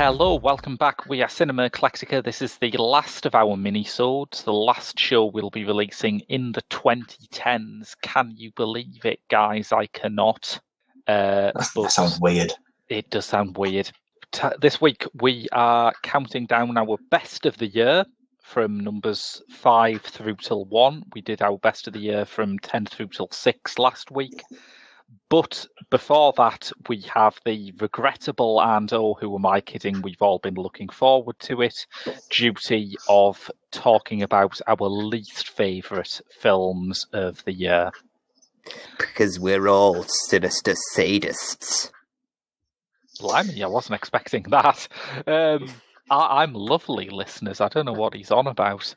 Hello, welcome back. We are Cinema Eclectica. This is the last of our minisodes, the last show we'll be releasing in the 2010s. Can you believe it, guys? I cannot. That sounds weird. It does sound weird. This week we are counting down our best of the year from numbers 5 through till 1. We did our best of the year from 10 through till 6 last week. But before that, we have the regrettable and, oh, who am I kidding, we've all been looking forward to it, duty of talking about our least favourite films of the year. Because we're all sinister sadists. Blimey, I wasn't expecting that. I'm lovely, listeners. I don't know what he's on about.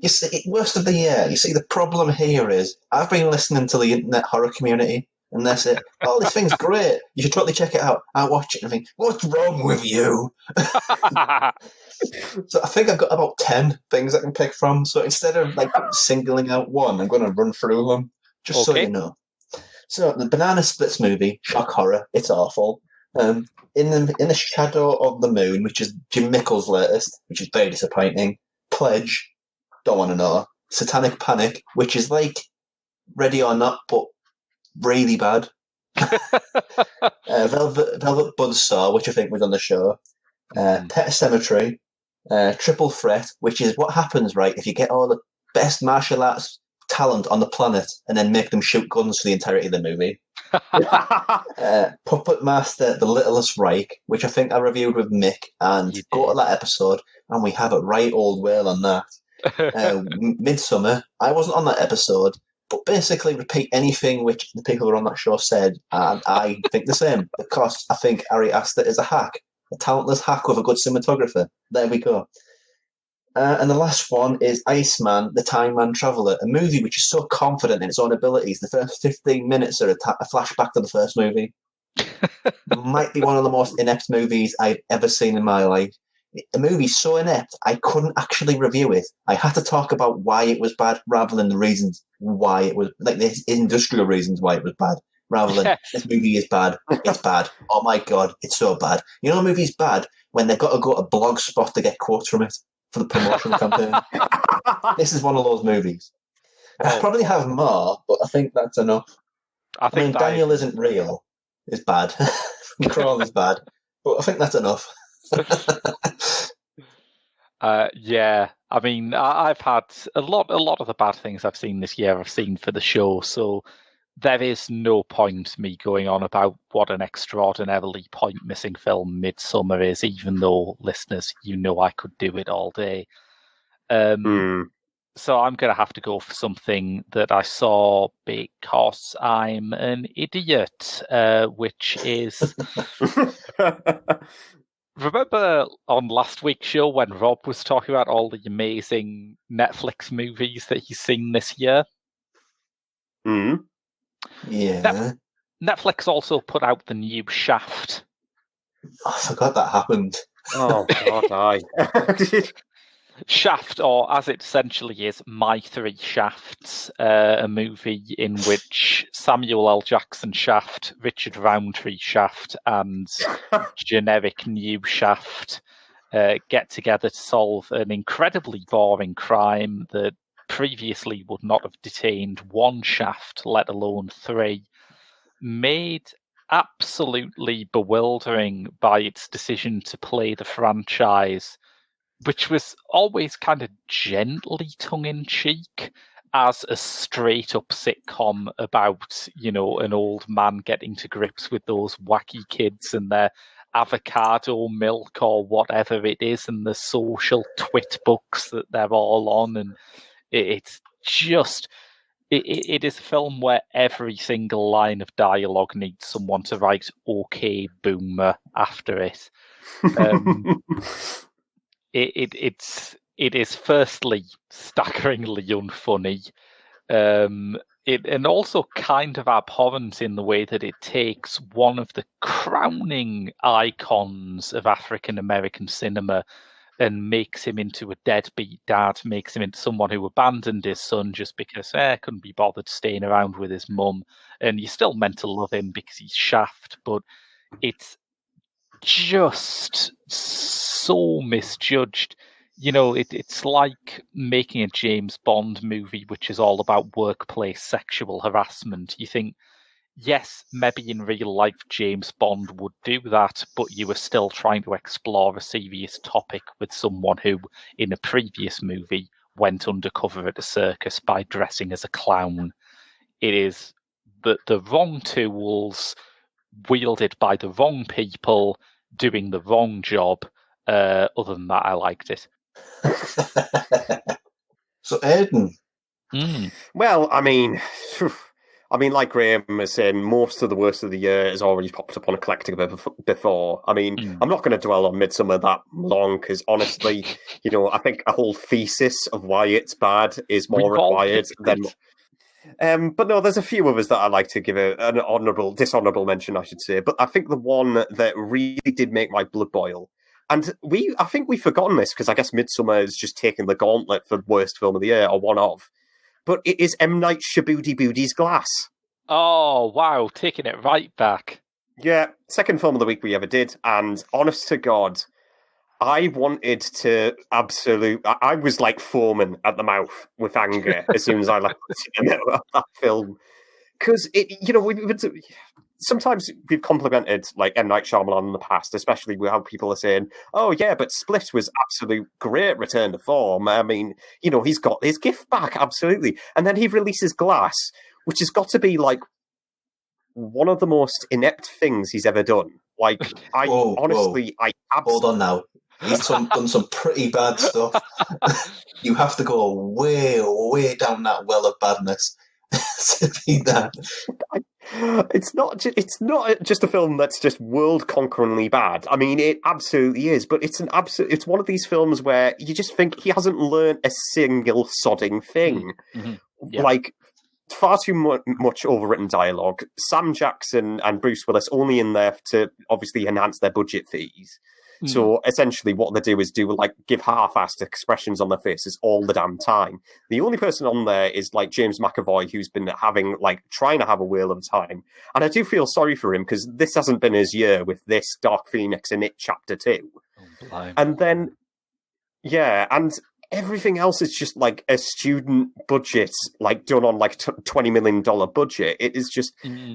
You see, worst of the year. You see, the problem here is I've been listening to the internet horror community, and they say, "Oh, this thing's great. You should totally check it out." I watch it and I think, "What's wrong with you?" So I think I've got about 10 things I can pick from. So instead of singling out one, I'm going to run through them just so you know. So the Banana Splits movie, shock horror. It's awful. In the Shadow of the Moon, which is Jim Mickle's latest, which is very disappointing. Pledge. Don't want to know. Satanic Panic, which is like Ready or Not, but really bad. Velvet Buzzsaw, which I think was on the show. Pet Sematary. Triple Threat, which is what happens, right, if you get all the best martial arts talent on the planet and then make them shoot guns for the entirety of the movie. Puppet Master, The Littlest Reich, which I think I reviewed with Mick, and go to that episode, and we have a right old whale on that. Midsummer, I wasn't on that episode, but basically repeat anything which the people who were on that show said, and I think the same, because I think Ari Aster is a hack, a talentless hack with a good cinematographer. There we go. And the last one is Iceman, the Time Man Traveller, a movie which is so confident in its own abilities. The first 15 minutes are a flashback to the first movie. Might be one of the most inept movies I've ever seen in my life. A movie so inept, I couldn't actually review it. I had to talk about why it was bad rather than the reasons why it was, like the industrial reasons why it was bad, rather than this movie is bad, it's bad. Oh my God, it's so bad. You know a movie's bad when they've got to go to Blogspot to get quotes from it for the promotional campaign. This is one of those movies. I probably have more, but I think that's enough. I mean, Daniel Isn't Real is bad. Crawl is bad, but I think that's enough. Yeah, I mean, I've had a lot of the bad things I've seen this year I've seen for the show, so there is no point me going on about what an extraordinarily point-missing film Midsummer is, even though, listeners, you know I could do it all day. So I'm going to have to go for something that I saw because I'm an idiot, which is... Remember on last week's show when Rob was talking about all the amazing Netflix movies that he's seen this year? Yeah. Netflix also put out the new Shaft. I forgot that happened. Oh, God, aye. Shaft, or as it essentially is, My Three Shafts, a movie in which Samuel L. Jackson Shaft, Richard Roundtree Shaft, and generic new Shaft get together to solve an incredibly boring crime that previously would not have detained one Shaft, let alone three, made absolutely bewildering by its decision to play the franchise, which was always kind of gently tongue-in-cheek, as a straight-up sitcom about, you know, an old man getting to grips with those wacky kids and their avocado milk or whatever it is, and the social twit books that they're all on. And it's just... It is a film where every single line of dialogue needs someone to write "Okay, Boomer" after it. It is firstly staggeringly unfunny, and also kind of abhorrent in the way that it takes one of the crowning icons of African American cinema and makes him into a deadbeat dad, makes him into someone who abandoned his son just because couldn't be bothered staying around with his mum. And you're still meant to love him because he's Shaft, but it's just so misjudged. You know, it's like making a James Bond movie which is all about workplace sexual harassment. You think, yes, maybe in real life James Bond would do that, but you were still trying to explore a serious topic with someone who, in a previous movie, went undercover at a circus by dressing as a clown. It is the wrong tools wielded by the wrong people doing the wrong job. Other than that, I liked it. So, Aidan. Well, I mean, like Graham was saying, most of the worst of the year has already popped up on Eclectic before. I mean, I'm not going to dwell on Midsommar that long because, honestly, you know, I think a whole thesis of why it's bad is more required than. But no, there's a few others that I like to give an dishonourable mention, I should say. But I think the one that really did make my blood boil, and I think we've forgotten this because I guess Midsommar is just taking the gauntlet for worst film of the year, or one of. But it is M. Night Shyamalan's Glass. Oh, wow, taking it right back. Yeah, second film of the week we ever did, and honest to God, I wanted to I was like foaming at the mouth with anger as soon as I left that film. Because, you know, sometimes we've complimented like M. Night Shyamalan in the past, especially with how people are saying, oh yeah, but Split was absolute great return to form. I mean, you know, he's got his gift back, absolutely. And then he releases Glass, which has got to be like one of the most inept things he's ever done. Like, honestly, I absolutely... Hold on now. He's done some pretty bad stuff. You have to go way, way down that well of badness to be that. It's not just a film that's just world-conqueringly bad. I mean, it absolutely is, but it's it's one of these films where you just think he hasn't learned a single sodding thing. Mm-hmm. Yeah. Like, far too much overwritten dialogue. Sam Jackson and Bruce Willis only in there to obviously enhance their budget fees. So essentially what they do is give half-assed expressions on their faces all the damn time. The only person on there is like James McAvoy, who's been trying to have a whale of a time. And I do feel sorry for him because this hasn't been his year with this Dark Phoenix in It Chapter 2. Oh, and then, yeah, and everything else is just like a student budget, like done on like $20 million budget. It is just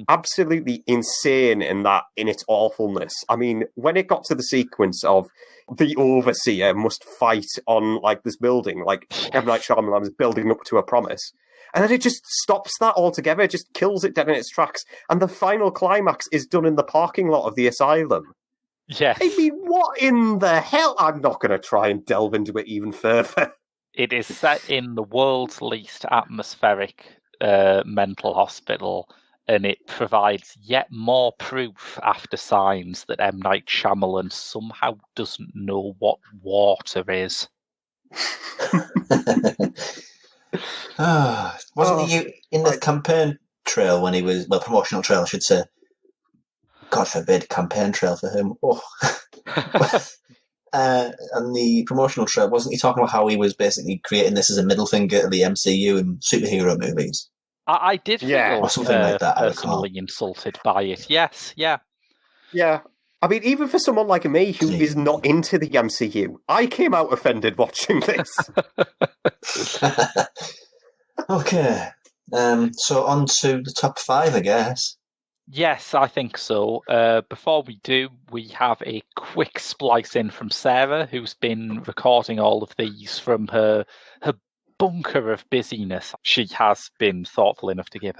absolutely insane in its awfulness. I mean, when it got to the sequence of the overseer must fight on like this building, like M. Night Shyamalan is building up to a promise. And then it just stops that altogether. It just kills it dead in its tracks. And the final climax is done in the parking lot of the asylum. Yes. I mean, what in the hell? I'm not going to try and delve into it even further. It is set in the world's least atmospheric mental hospital, and it provides yet more proof after Signs that M. Night Shyamalan somehow doesn't know what water is. Wasn't he in the campaign trail when he was, promotional trail, I should say? God forbid, campaign trail for him. Oh. And the promotional trail, wasn't he talking about how he was basically creating this as a middle finger to the MCU in superhero movies? I did feel or something like that, personally insulted by it. Yes, yeah. Yeah. I mean, even for someone like me who is not into the MCU, I came out offended watching this. Okay. So on to the top 5, I guess. Yes, I think so. Before we do, we have a quick splice in from Sarah, who's been recording all of these from her bunker of busyness. She has been thoughtful enough to give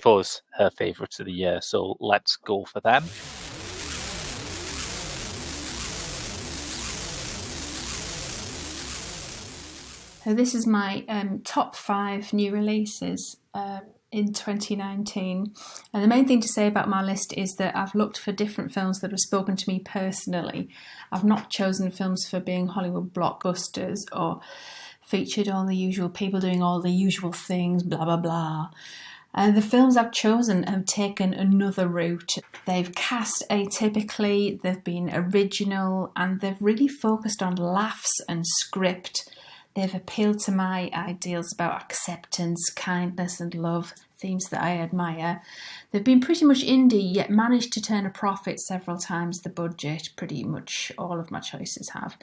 us her favourites of the year. So let's go for them. So this is my top 5 new releases in 2019. And the main thing to say about my list is that I've looked for different films that have spoken to me personally. I've not chosen films for being Hollywood blockbusters or featured all the usual people doing all the usual things, blah, blah, blah. The films I've chosen have taken another route. They've cast atypically, they've been original, and they've really focused on laughs and script. They've appealed to my ideals about acceptance, kindness and love, themes that I admire. They've been pretty much indie, yet managed to turn a profit several times the budget. Pretty much all of my choices have.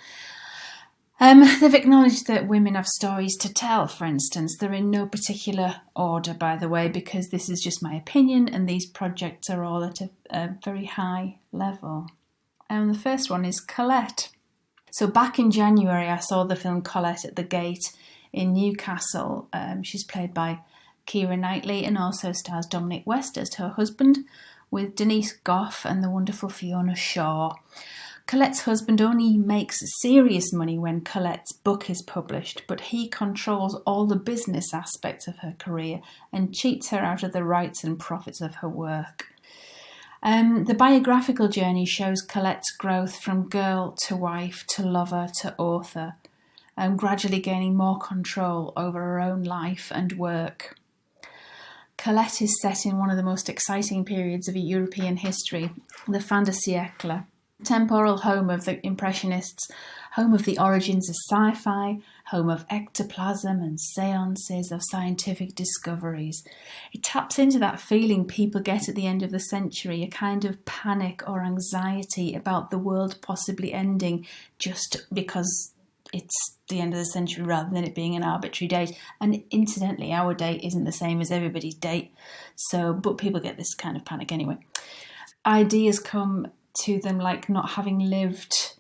They've acknowledged that women have stories to tell, for instance. They're in no particular order, by the way, because this is just my opinion and these projects are all at a very high level. And the first one is Colette. So back in January, I saw the film Colette at the Gate in Newcastle. She's played by Keira Knightley and also stars Dominic West as her husband, with Denise Gough and the wonderful Fiona Shaw. Colette's husband only makes serious money when Colette's book is published, but he controls all the business aspects of her career and cheats her out of the rights and profits of her work. The biographical journey shows Colette's growth from girl to wife to lover to author, gradually gaining more control over her own life and work. Colette is set in one of the most exciting periods of European history, the fin de siècle, temporal home of the Impressionists, home of the origins of sci-fi, home of ectoplasm and seances, of scientific discoveries. It taps into that feeling people get at the end of the century, a kind of panic or anxiety about the world possibly ending just because it's the end of the century rather than it being an arbitrary date. And incidentally, our date isn't the same as everybody's date, but people get this kind of panic anyway. Ideas come to them like not having lived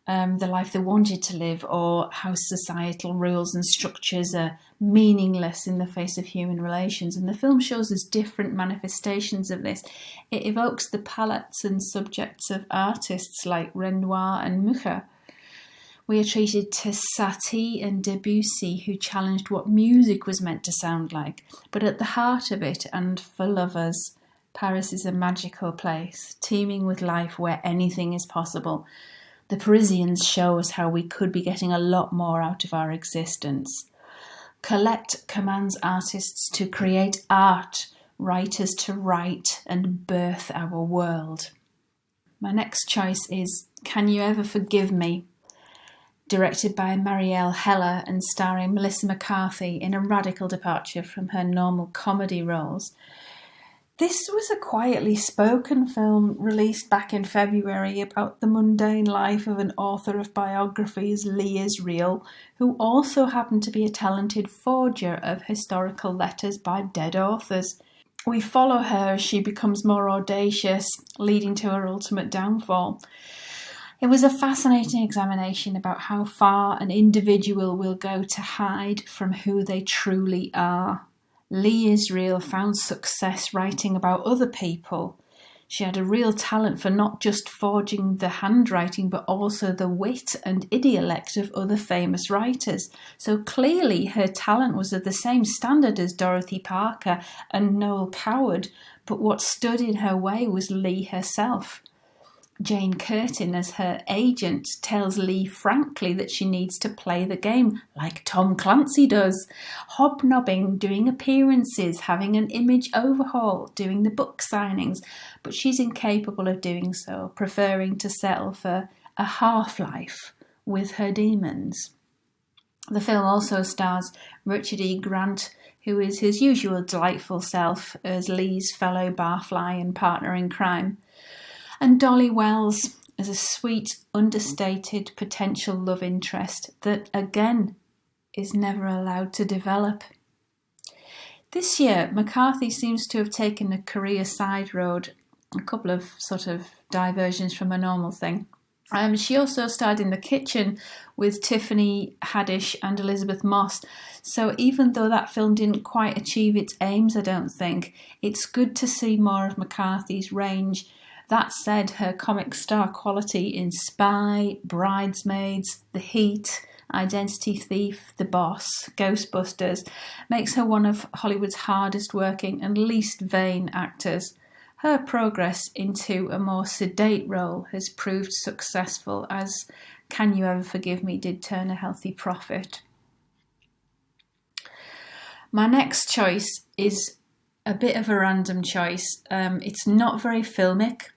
the life they wanted to live, or how societal rules and structures are meaningless in the face of human relations. And the film shows us different manifestations of this. It evokes the palettes and subjects of artists like Renoir and Mucha. We are treated to Satie and Debussy, who challenged what music was meant to sound like. But at the heart of it, and for lovers, Paris is a magical place, teeming with life where anything is possible. The Parisians show us how we could be getting a lot more out of our existence. Colette commands artists to create art, writers to write and birth our world. My next choice is Can You Ever Forgive Me? Directed by Marielle Heller and starring Melissa McCarthy in a radical departure from her normal comedy roles. This was a quietly spoken film released back in February about the mundane life of an author of biographies, Lee Israel, who also happened to be a talented forger of historical letters by dead authors. We follow her as she becomes more audacious, leading to her ultimate downfall. It was a fascinating examination about how far an individual will go to hide from who they truly are. Lee Israel found success writing about other people. She had a real talent for not just forging the handwriting, but also the wit and idiolect of other famous writers. So clearly her talent was of the same standard as Dorothy Parker and Noel Coward, but what stood in her way was Lee herself. Jane Curtin, as her agent, tells Lee frankly that she needs to play the game like Tom Clancy does, hobnobbing, doing appearances, having an image overhaul, doing the book signings, but she's incapable of doing so, preferring to settle for a half-life with her demons. The film also stars Richard E. Grant, who is his usual delightful self as Lee's fellow barfly and partner in crime, and Dolly Wells as a sweet, understated potential love interest that, again, is never allowed to develop. This year, McCarthy seems to have taken a career side road, a couple of sort of diversions from a normal thing. She also starred in The Kitchen with Tiffany Haddish and Elizabeth Moss. So even though that film didn't quite achieve its aims, I don't think, it's good to see more of McCarthy's range. That said, her comic star quality in Spy, Bridesmaids, The Heat, Identity Thief, The Boss, Ghostbusters makes her one of Hollywood's hardest working and least vain actors. Her progress into a more sedate role has proved successful, as Can You Ever Forgive Me did turn a healthy profit. My next choice is a bit of a random choice. It's not very filmic.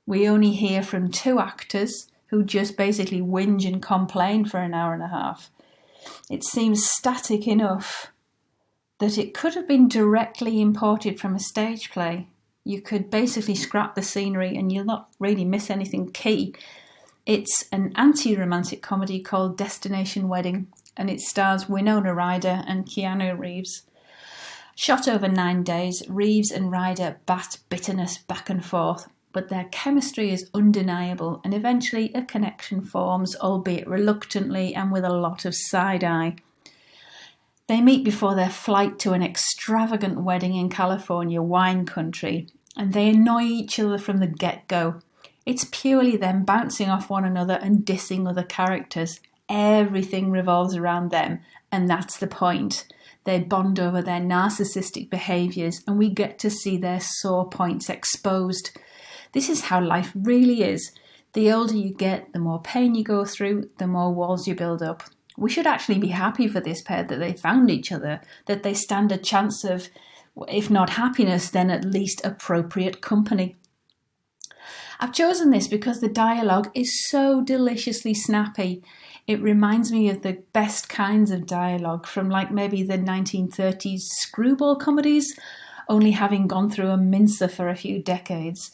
We only hear from two actors who just basically whinge and complain for an hour and a half. It seems static enough that it could have been directly imported from a stage play. You could basically scrap the scenery and you'll not really miss anything key. It's an anti-romantic comedy called Destination Wedding, and it stars Winona Ryder and Keanu Reeves. Shot over 9 days, Reeves and Ryder bat bitterness back and forth, but their chemistry is undeniable, and eventually a connection forms, albeit reluctantly and with a lot of side-eye. They meet before their flight to an extravagant wedding in California, wine country, and they annoy each other from the get-go. It's purely them bouncing off one another and dissing other characters. Everything revolves around them, and that's the point. They bond over their narcissistic behaviours, and we get to see their sore points exposed. This is how life really is. The older you get, the more pain you go through, the more walls you build up. We should actually be happy for this pair that they found each other, that they stand a chance of, if not happiness, then at least appropriate company. I've chosen this because the dialogue is so deliciously snappy. It reminds me of the best kinds of dialogue from like maybe the 1930s screwball comedies, only having gone through a mincer for a few decades.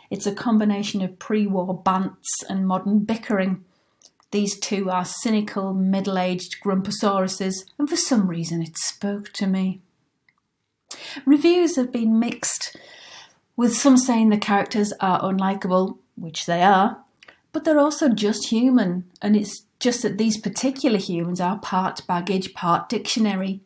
It's a combination of pre-war bants and modern bickering. These two are cynical, middle-aged grumpusauruses, and for some reason it spoke to me. Reviews have been mixed, with some saying the characters are unlikable, which they are, but they're also just human, and it's just that these particular humans are part baggage, part dictionary.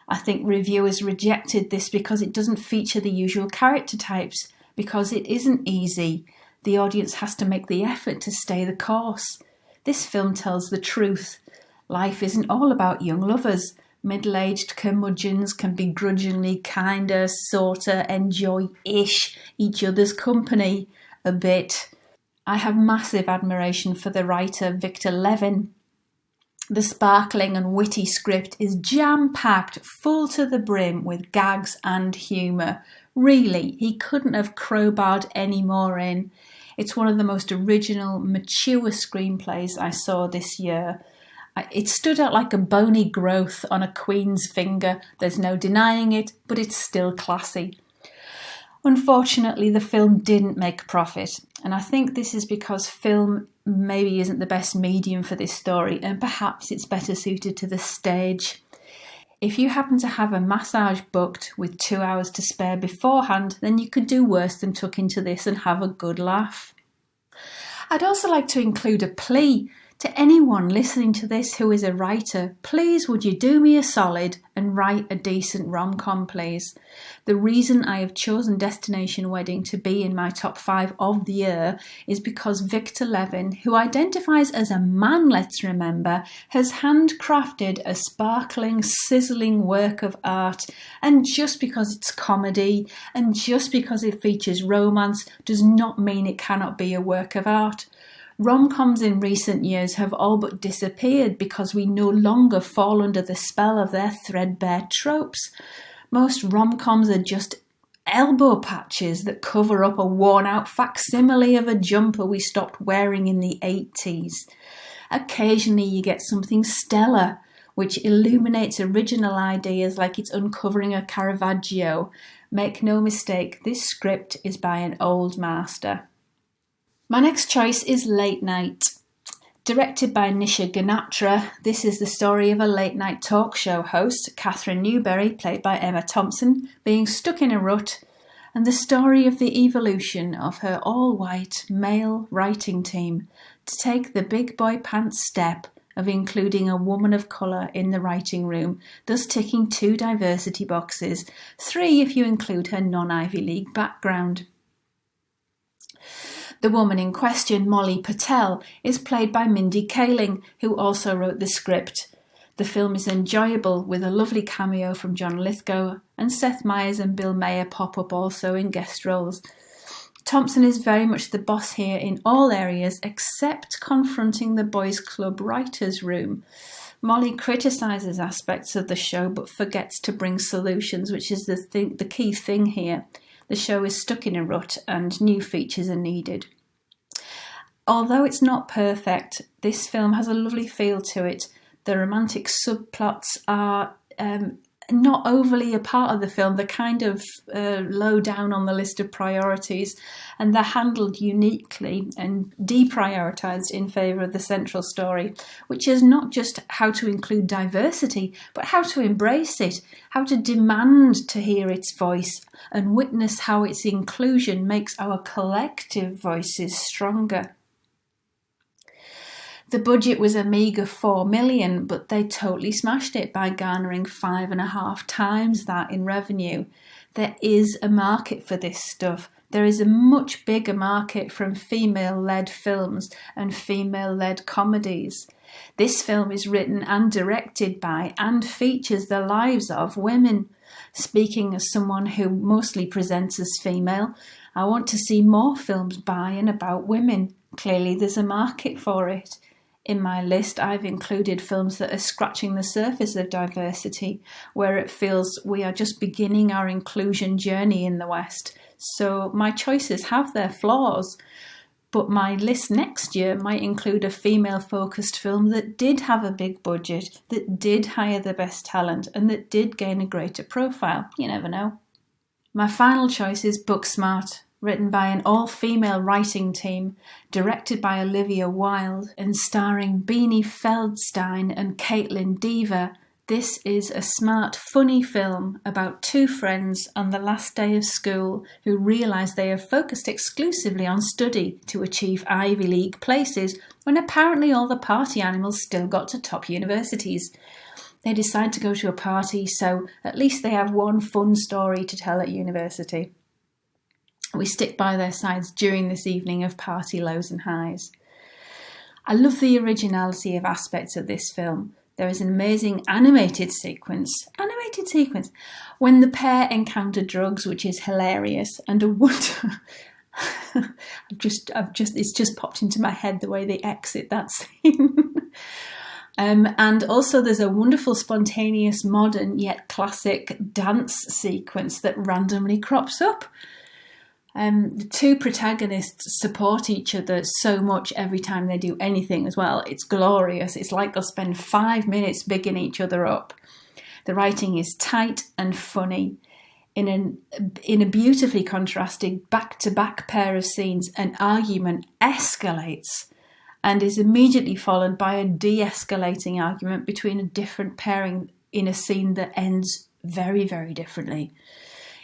I think reviewers rejected this because it doesn't feature the usual character types, because it isn't easy. The audience has to make the effort to stay the course. This film tells the truth. Life isn't all about young lovers. Middle-aged curmudgeons can begrudgingly kinda, sorta, enjoy-ish each other's company a bit. I have massive admiration for the writer Victor Levin. The sparkling and witty script is jam-packed, full to the brim with gags and humour. Really, he couldn't have crowbarred any more in. It's one of the most original, mature screenplays I saw this year. It stood out like a bony growth on a queen's finger. There's no denying it, but it's still classy. Unfortunately, the film didn't make a profit, and I think this is because film maybe isn't the best medium for this story, and perhaps it's better suited to the stage. If you happen to have a massage booked with 2 hours to spare beforehand, then you could do worse than tuck into this and have a good laugh. I'd also like to include a plea to anyone listening to this who is a writer. Please would you do me a solid and write a decent rom-com, please. The reason I have chosen Destination Wedding to be in my top 5 of the year is because Victor Levin, who identifies as a man, let's remember, has handcrafted a sparkling, sizzling work of art, and just because it's comedy and just because it features romance does not mean it cannot be a work of art. Rom-coms in recent years have all but disappeared because we no longer fall under the spell of their threadbare tropes. Most rom-coms are just elbow patches that cover up a worn-out facsimile of a jumper we stopped wearing in the 80s. Occasionally you get something stellar, which illuminates original ideas like it's uncovering a Caravaggio. Make no mistake, this script is by an old master. My next choice is Late Night. Directed by Nisha Ganatra, this is the story of a late-night talk show host, Catherine Newberry, played by Emma Thompson, being stuck in a rut, and the story of the evolution of her all-white male writing team to take the big boy pants step of including a woman of colour in the writing room, thus ticking 2 diversity boxes, 3 if you include her non-Ivy League background. The woman in question, Molly Patel, is played by Mindy Kaling, who also wrote the script. The film is enjoyable, with a lovely cameo from John Lithgow, and Seth Meyers and Bill Maher pop up also in guest roles. Thompson is very much the boss here in all areas except confronting the boys' club writers' room. Molly criticises aspects of the show but forgets to bring solutions, which is the key thing here. The show is stuck in a rut and new features are needed. Although it's not perfect, this film has a lovely feel to it. The romantic subplots are not overly a part of the film. They're kind of low down on the list of priorities, and they're handled uniquely and deprioritized in favour of the central story, which is not just how to include diversity, but how to embrace it, how to demand to hear its voice and witness how its inclusion makes our collective voices stronger. The budget was a meagre $4 million, but they totally smashed it by garnering 5.5 times that in revenue. There is a market for this stuff. There is a much bigger market from female-led films and female-led comedies. This film is written and directed by and features the lives of women. Speaking as someone who mostly presents as female, I want to see more films by and about women. Clearly there's a market for it. In my list, I've included films that are scratching the surface of diversity, where it feels we are just beginning our inclusion journey in the West. So my choices have their flaws, but my list next year might include a female-focused film that did have a big budget, that did hire the best talent, and that did gain a greater profile. You never know. My final choice is Booksmart, written by an all-female writing team, directed by Olivia Wilde, and starring Beanie Feldstein and Caitlin Dever. This is a smart, funny film about two friends on the last day of school who realise they have focused exclusively on study to achieve Ivy League places when apparently all the party animals still got to top universities. They decide to go to a party, so at least they have one fun story to tell at university. We stick by their sides during this evening of party lows and highs. I love the originality of aspects of this film. There is an amazing animated sequence when the pair encounter drugs, which is hilarious, and a wonder. It's just popped into my head the way they exit that scene. And also there's a wonderful, spontaneous, modern yet classic dance sequence that randomly crops up. The two protagonists support each other so much every time they do anything as well. It's glorious. It's like they'll spend 5 minutes bigging each other up. The writing is tight and funny. In a beautifully contrasted back-to-back pair of scenes, an argument escalates and is immediately followed by a de-escalating argument between a different pairing in a scene that ends very, very differently.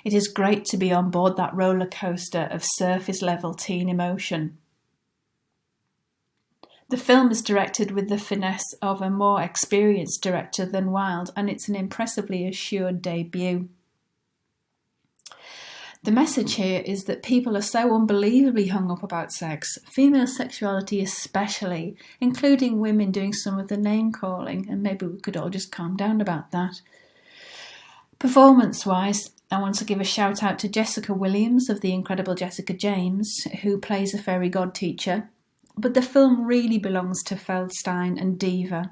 It is great to be on board that roller coaster of surface-level teen emotion. The film is directed with the finesse of a more experienced director than Wilde, and it's an impressively assured debut. The message here is that people are so unbelievably hung up about sex, female sexuality especially, including women doing some of the name-calling, and maybe we could all just calm down about that. Performance-wise, I want to give a shout out to Jessica Williams of The Incredible Jessica James, who plays a fairy god teacher, but the film really belongs to Feldstein and Dever,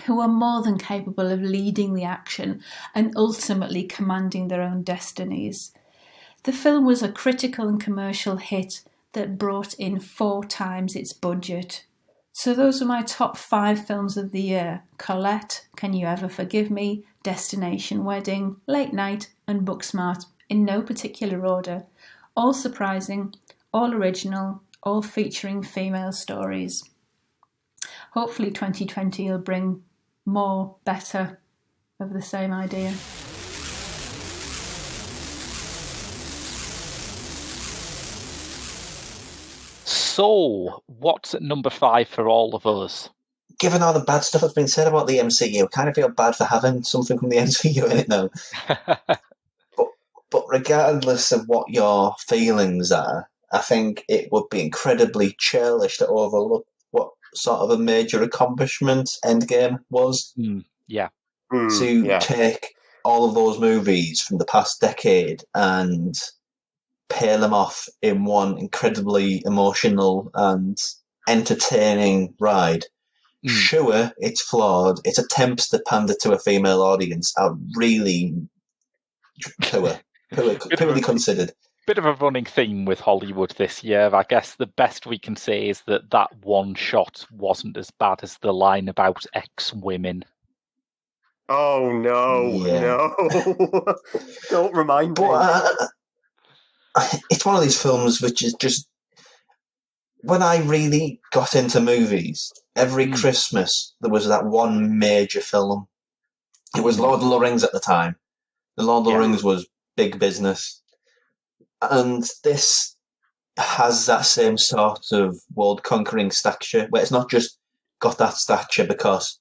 who are more than capable of leading the action and ultimately commanding their own destinies. The film was a critical and commercial hit that brought in 4 times its budget. So those are my top 5 films of the year: Colette, Can You Ever Forgive Me, Destination Wedding, Late Night, and Booksmart, in no particular order. All surprising, all original, all featuring female stories. Hopefully 2020 will bring more, better of the same idea. So, what's at number 5 for all of us? Given all the bad stuff that's been said about the MCU, I kind of feel bad for having something from the MCU in it now. But regardless of what your feelings are, I think it would be incredibly churlish to overlook what sort of a major accomplishment Endgame was. Take all of those movies from the past decade and pair them off in one incredibly emotional and entertaining ride. Sure, it's flawed. Its attempts to pander to a female audience are really poorly considered. bit of a running theme with Hollywood this year. I guess the best we can say is that one shot wasn't as bad as the line about ex-women. Oh, no. Don't remind me. It's one of these films which is just... When I really got into movies, every Christmas there was that one major film. It was Lord of the Rings at the time. The Lord of the Rings was big business. And this has that same sort of world-conquering stature, where it's not just got that stature because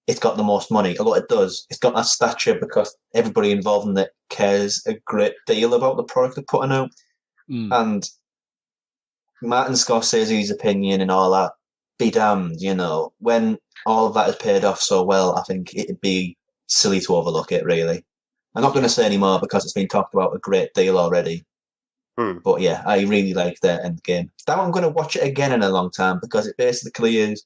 it's got the most money, although it does. It's got that stature because everybody involved in it cares a great deal about the product they're putting out. And Martin Scorsese's opinion and all that, be damned, when all of that is paid off so well, I think it'd be silly to overlook it, really. I'm not going to say any more because it's been talked about a great deal already. But yeah, I really like that Endgame. Now I'm going to watch it again in a long time because it basically is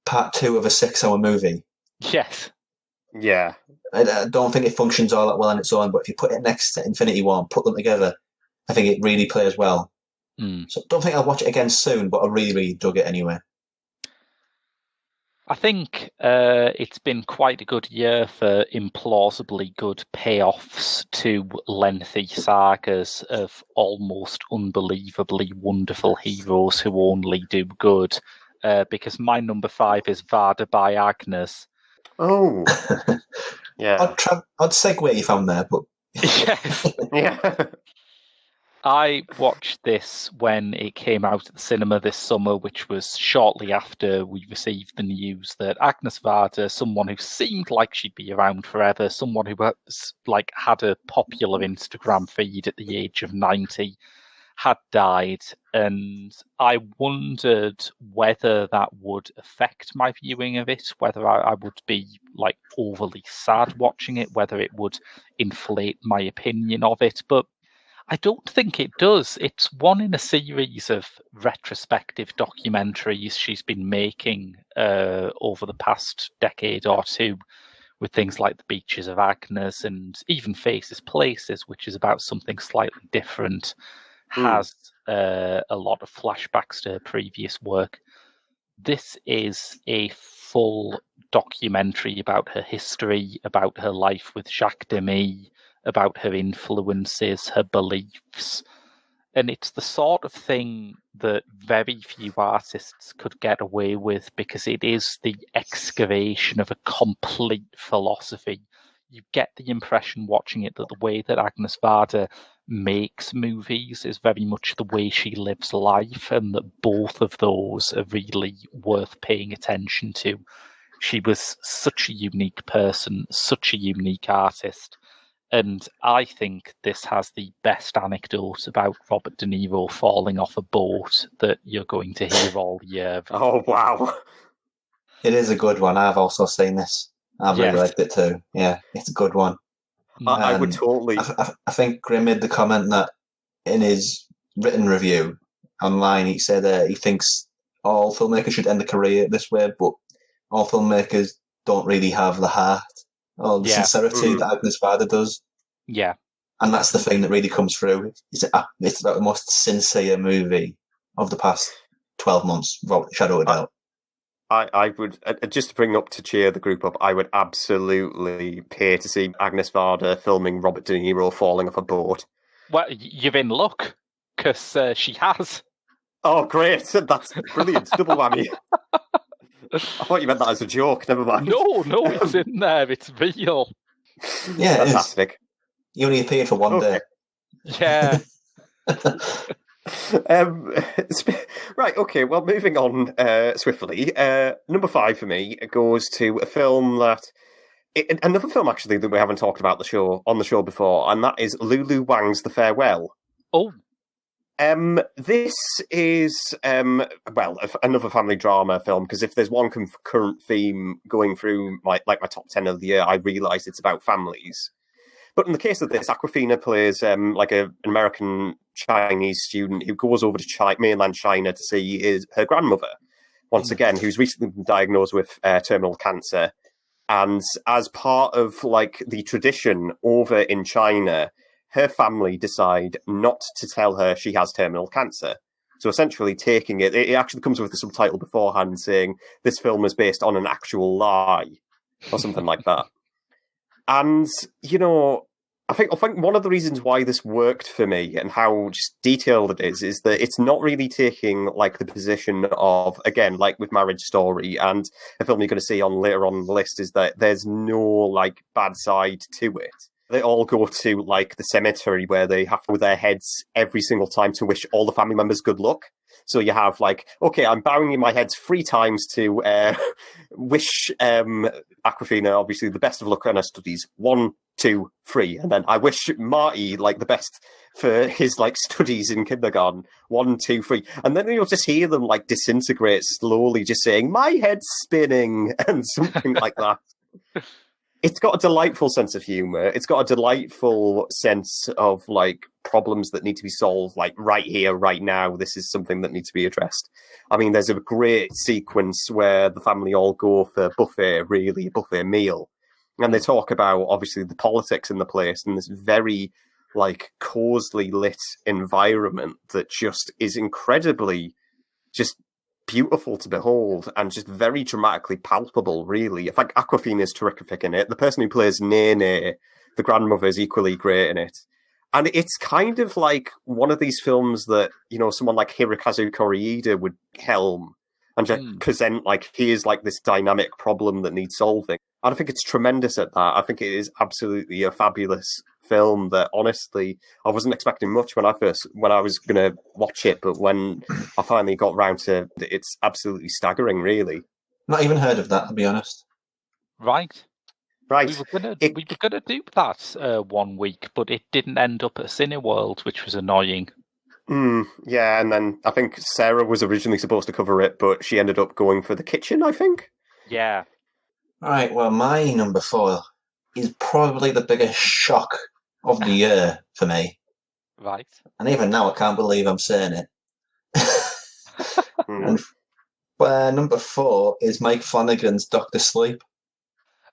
part 2 of a 6-hour movie. Yes. Yeah. I don't think it functions all that well on its own, but if you put it next to Infinity War and put them together, I think it really plays well. So don't think I'll watch it again soon, but I really, really dug it anyway. I think it's been quite a good year for implausibly good payoffs to lengthy sagas of almost unbelievably wonderful heroes who only do good. Because my number 5 is Vada by Agnes. Oh, yeah. I'd segue you from there, but yes, yeah. I watched this when it came out at the cinema this summer, which was shortly after we received the news that Agnes Varda, someone who seemed like she'd be around forever, someone who was, had a popular Instagram feed at the age of 90, had died. And I wondered whether that would affect my viewing of it, whether I would be overly sad watching it, whether it would inflate my opinion of it. But I don't think it does. It's one in a series of retrospective documentaries she's been making over the past decade or two, with things like The Beaches of Agnes and even Faces Places, which is about something slightly different, has a lot of flashbacks to her previous work. This is a full documentary about her history, about her life with Jacques Demy, about her influences, her beliefs. And it's the sort of thing that very few artists could get away with because it is the excavation of a complete philosophy. You get the impression watching it that the way that Agnes Varda makes movies is very much the way she lives life, and that both of those are really worth paying attention to. She was such a unique person, such a unique artist. And I think this has the best anecdote about Robert De Niro falling off a boat that you're going to hear all year. Oh, wow. It is a good one. I've also seen this. I've really liked it too. Yeah, it's a good one. I would totally... I think Grim made the comment that in his written review online, he said he thinks all filmmakers should end a career this way, but all filmmakers don't really have the heart or the sincerity that Agnes Varda does. Yeah. And that's the thing that really comes through. It's about the most sincere movie of the past 12 months, without a shadow of a doubt. I would, just to bring up to cheer the group up, I would absolutely pay to see Agnes Varda filming Robert De Niro falling off a boat. Well, you're in luck, because she has. Oh, great. That's brilliant. Double whammy. I thought you meant that as a joke. Never mind. No, it's in there. It's real. Yeah, fantastic. You only appeared for one day. Yeah. Right, okay, well, moving on swiftly. Number 5 for me goes to a film another film, actually, that we haven't talked about on the show before, and that is Lulu Wang's The Farewell. Oh. This is, another family drama film, because if there's one current theme going through my top 10 of the year, I realise it's about families. But in the case of this, Awkwafina plays an American Chinese student who goes over to mainland China to see her grandmother, once again, who's recently been diagnosed with terminal cancer. And as part of the tradition over in China, her family decide not to tell her she has terminal cancer. So essentially taking it actually comes with the subtitle beforehand saying, this film is based on an actual lie, or something like that. And, I think one of the reasons why this worked for me and how just detailed it is that it's not really taking like the position of, again, like with Marriage Story and a film you're going to see on later on the list, is that there's no like bad side to it. They all go to like the cemetery where they have to with their heads every single time to wish all the family members good luck. So you have like, okay, I'm bowing my head 3 times to wish Awkwafina obviously the best of luck on her studies. 1, 2, 3, and then I wish Marty like the best for his like studies in kindergarten. 1, 2, 3, and then you'll just hear them like disintegrate slowly, just saying my head's spinning and something like that. It's got a delightful sense of humor. It's got a delightful sense of like problems that need to be solved, like right here, right now. This is something that needs to be addressed. I mean, there's a great sequence where the family all go for a buffet meal. And they talk about, obviously, the politics in the place and this very, like, cosily lit environment that just is incredibly just beautiful to behold and just very dramatically palpable, really. I think Awkwafina is terrific in it. The person who plays Nene, the grandmother, is equally great in it. And it's kind of like one of these films that, someone like Hirokazu Koreeda would helm and just present like, here's like this dynamic problem that needs solving. And I think it's tremendous at that. I think it is absolutely a fabulous film that, honestly, I wasn't expecting much when I was going to watch it, but when I finally got round to it, it's absolutely staggering, really. Not even heard of that, to be honest. Right. We were gonna do that 1 week, but it didn't end up at Cineworld, which was annoying. Yeah, and then I think Sarah was originally supposed to cover it, but she ended up going for The Kitchen, I think. Yeah. Right, well, my number 4 is probably the biggest shock of the year for me. Right. And even now, I can't believe I'm saying it. And number 4 is Mike Flanagan's Dr. Sleep.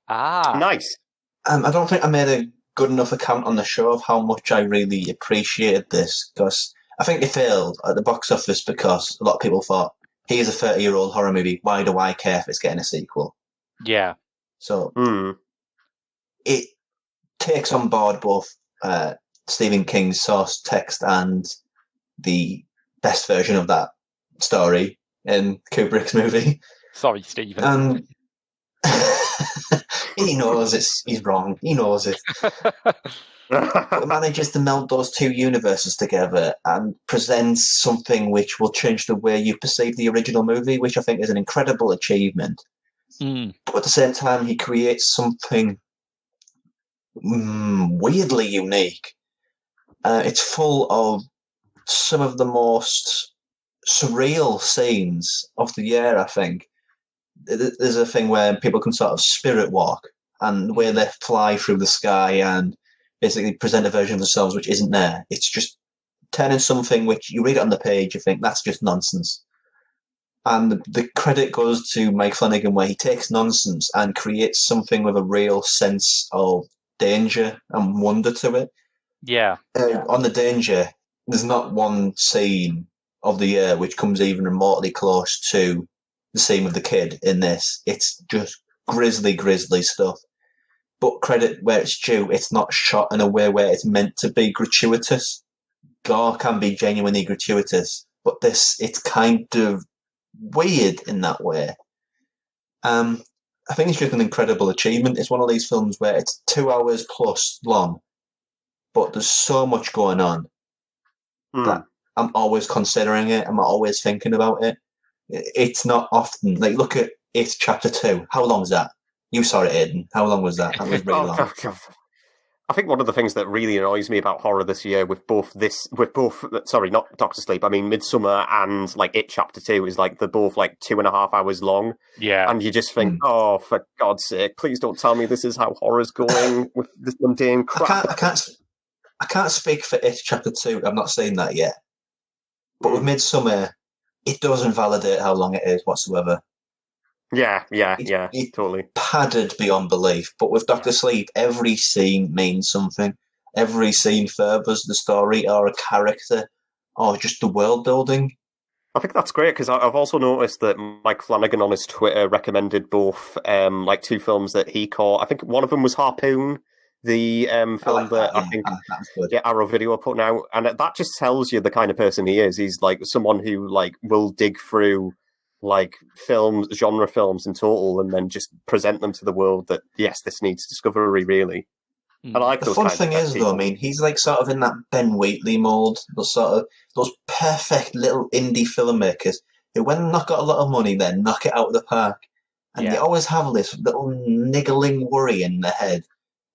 Ah. Nice. I don't think I made a good enough account on the show of how much I really appreciated this, because I think it failed at the box office because a lot of people thought, here's a 30-year-old horror movie, why do I care if it's getting a sequel? Yeah. So it takes on board both Stephen King's source text and the best version of that story in Kubrick's movie. Sorry, Stephen. And he knows he's wrong. He knows it. But manages to meld those two universes together and presents something which will change the way you perceive the original movie, which I think is an incredible achievement. But at the same time, he creates something weirdly unique. It's full of some of the most surreal scenes of the year, I think. There's a thing where people can sort of spirit walk and where they fly through the sky and basically present a version of themselves which isn't there. It's just turning something which you read it on the page, you think that's just nonsense. And the credit goes to Mike Flanagan, where he takes nonsense and creates something with a real sense of danger and wonder to it. Yeah. On the danger, there's not one scene of the year which comes even remotely close to the scene with the kid in this. It's just grisly stuff. But credit where it's due, it's not shot in a way where it's meant to be gratuitous. Gore can be genuinely gratuitous, but it's kind of weird in that way. I think it's just an incredible achievement. It's one of these films where it's 2 hours plus long, but there's so much going on that I'm always considering it. I'm always thinking about it. It's not often. Like, look at It Chapter 2. How long is that? You saw it, Aidan. How long was that? That was really long. I think one of the things that really annoys me about horror this year with both, not Doctor Sleep, I mean Midsummer and like It Chapter 2 is like they're both like 2.5 hours long. Yeah. And you just think, oh, for God's sake, please don't tell me this is how horror's going with this mundane crap. I can't speak for It Chapter 2. I've not seen that yet. But with Midsummer, it doesn't validate how long it is whatsoever. Yeah, totally. Padded beyond belief. But with Dr. Sleep, every scene means something. every scene furthers the story or a character or just the world building. I think that's great because I've also noticed that Mike Flanagan on his Twitter recommended both like two films that he caught. I think one of them was Harpoon, the film I think Arrow Video are putting out, and that just tells you the kind of person he is. He's like someone who like will dig through like genre films in total, and then just present them to the world that yes, this needs discovery really. I like the fun thing is, though, I mean, he's like sort of in that Ben Wheatley mold, those perfect little indie filmmakers who, when they've not got a lot of money, then knock it out of the park, and they always have this little niggling worry in their head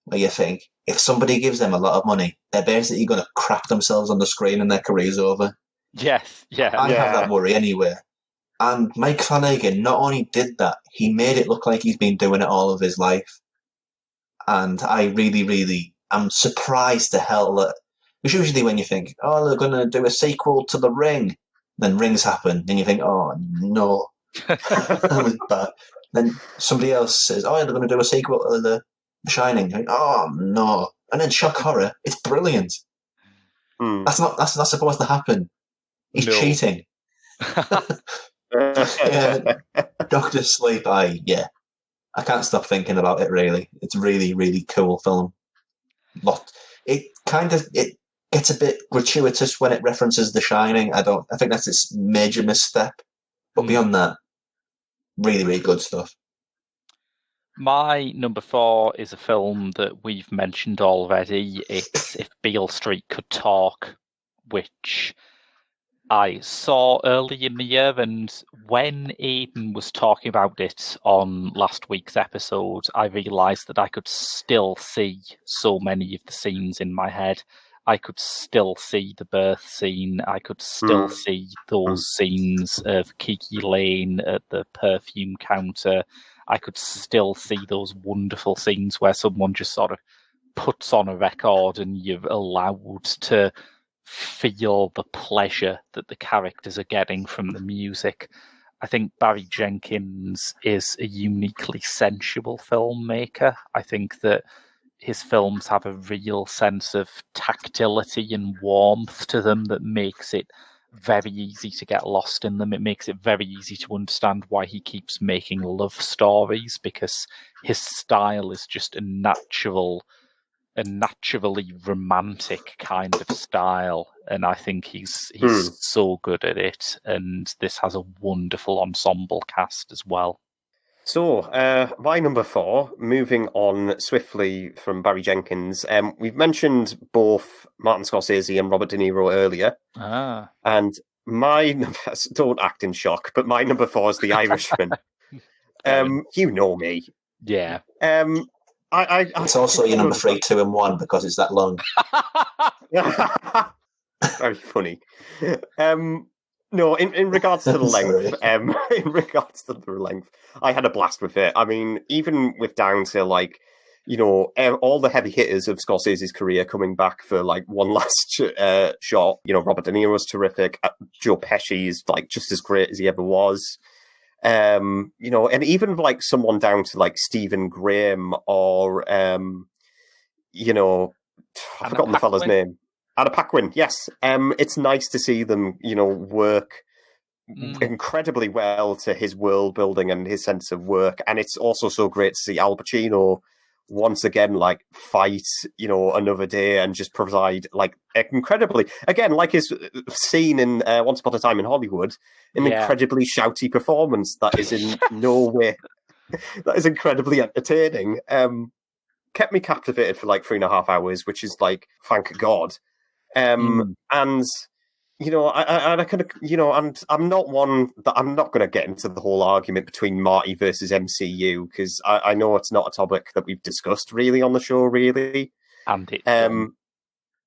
where you think if somebody gives them a lot of money, they're basically going to crap themselves on the screen and their career's over. Yes, yeah. I have that worry anyway. And Mike Flanagan not only did that, he made it look like he's been doing it all of his life. And I really, really am surprised to hell that... Because usually when you think, oh, they're going to do a sequel to The Ring, then Rings happen, and you think, oh, no. That was bad. Then somebody else says, oh, they're going to do a sequel to The Shining. Think, oh, no. And then shock horror. It's brilliant. That's not supposed to happen. He's cheating. Doctor Sleep, I can't stop thinking about it, really. It's a really, really cool film. It gets a bit gratuitous when it references The Shining. I think that's its major misstep. But beyond that, really, really good stuff. My number 4 is a film that we've mentioned already. It's If Beale Street Could Talk, which I saw early in the year, and when Aidan was talking about it on last week's episode, I realised that I could still see so many of the scenes in my head. I could still see the birth scene. I could still see those scenes of Kiki Lane at the perfume counter. I could still see those wonderful scenes where someone just sort of puts on a record and you're allowed to feel the pleasure that the characters are getting from the music. I think Barry Jenkins is a uniquely sensual filmmaker. I think that his films have a real sense of tactility and warmth to them that makes it very easy to get lost in them. It makes it very easy to understand why he keeps making love stories, because his style is just a naturally romantic kind of style, and I think he's so good at it, and this has a wonderful ensemble cast as well. So, my number 4, moving on swiftly from Barry Jenkins, we've mentioned both Martin Scorsese and Robert De Niro earlier, and don't act in shock, but my number 4 is The Irishman. You know me. Yeah. It's also your number 3, 2, and 1 because it's that long. Very funny. No, in regards to the length, in regards to the length, I had a blast with it. I mean, even with down to like, you know, all the heavy hitters of Scorsese's career coming back for like one last shot. You know, Robert De Niro was terrific. Joe Pesci is like just as great as he ever was. You know, and even like someone down to like Stephen Graham or, you know, I've forgotten the fella's name. Anna Paquin, yes. It's nice to see them, you know, work incredibly well to his world building and his sense of work. And it's also so great to see Al Pacino once again, like, fight, you know, another day and just provide, like, incredibly, again, like his scene in Once Upon a Time in Hollywood, an incredibly shouty performance that is in no way, that is incredibly entertaining. Kept me captivated for like 3.5 hours, which is like, thank God. And you know, I kind of, you know, I'm not one that I'm not going to get into the whole argument between Marty versus MCU because I know it's not a topic that we've discussed really on the show, really. And it,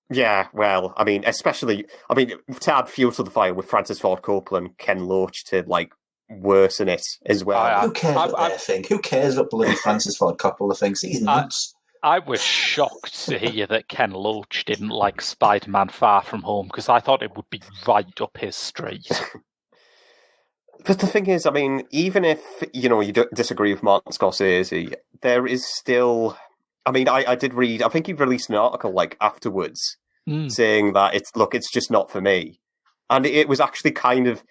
yeah, well, I mean, especially, to add fuel to the fire with Francis Ford Coppola and Ken Loach to like worsen it as well. Who cares what they think? Who cares what bloody Francis Ford Coppola thinks? He's nuts. I was shocked to hear that Ken Loach didn't like Spider-Man Far From Home because I thought it would be right up his street. But the thing is, I mean, even if, you know, you don't disagree with Martin Scorsese, there is still I mean, I did read. I think he released an article like afterwards saying that it's just not for me, and it was actually kind of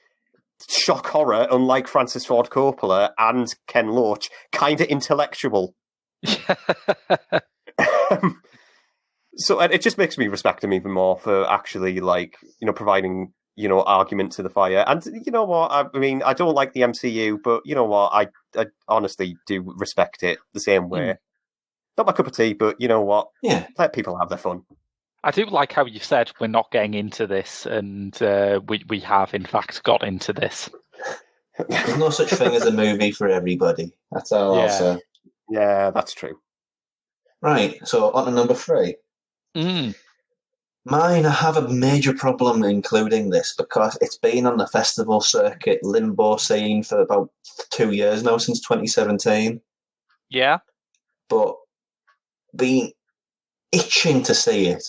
shock horror, unlike Francis Ford Coppola and Ken Loach, kind of intellectual. So it just makes me respect him even more for actually, like, providing, argument to the fire. And you know what? I mean, I don't like the MCU, but you know what? I honestly do respect it the same way. Not my cup of tea, but you know what? Yeah. Let people have their fun. I do like how you said we're not getting into this, and we have, in fact, got into this. There's no such thing as a movie for everybody. That's all I'll say. Yeah, that's true. Right, so on to number 3. Mine, I have a major problem including this because it's been on the festival circuit limbo scene for about 2 years now, since 2017. Yeah. But been itching to see it.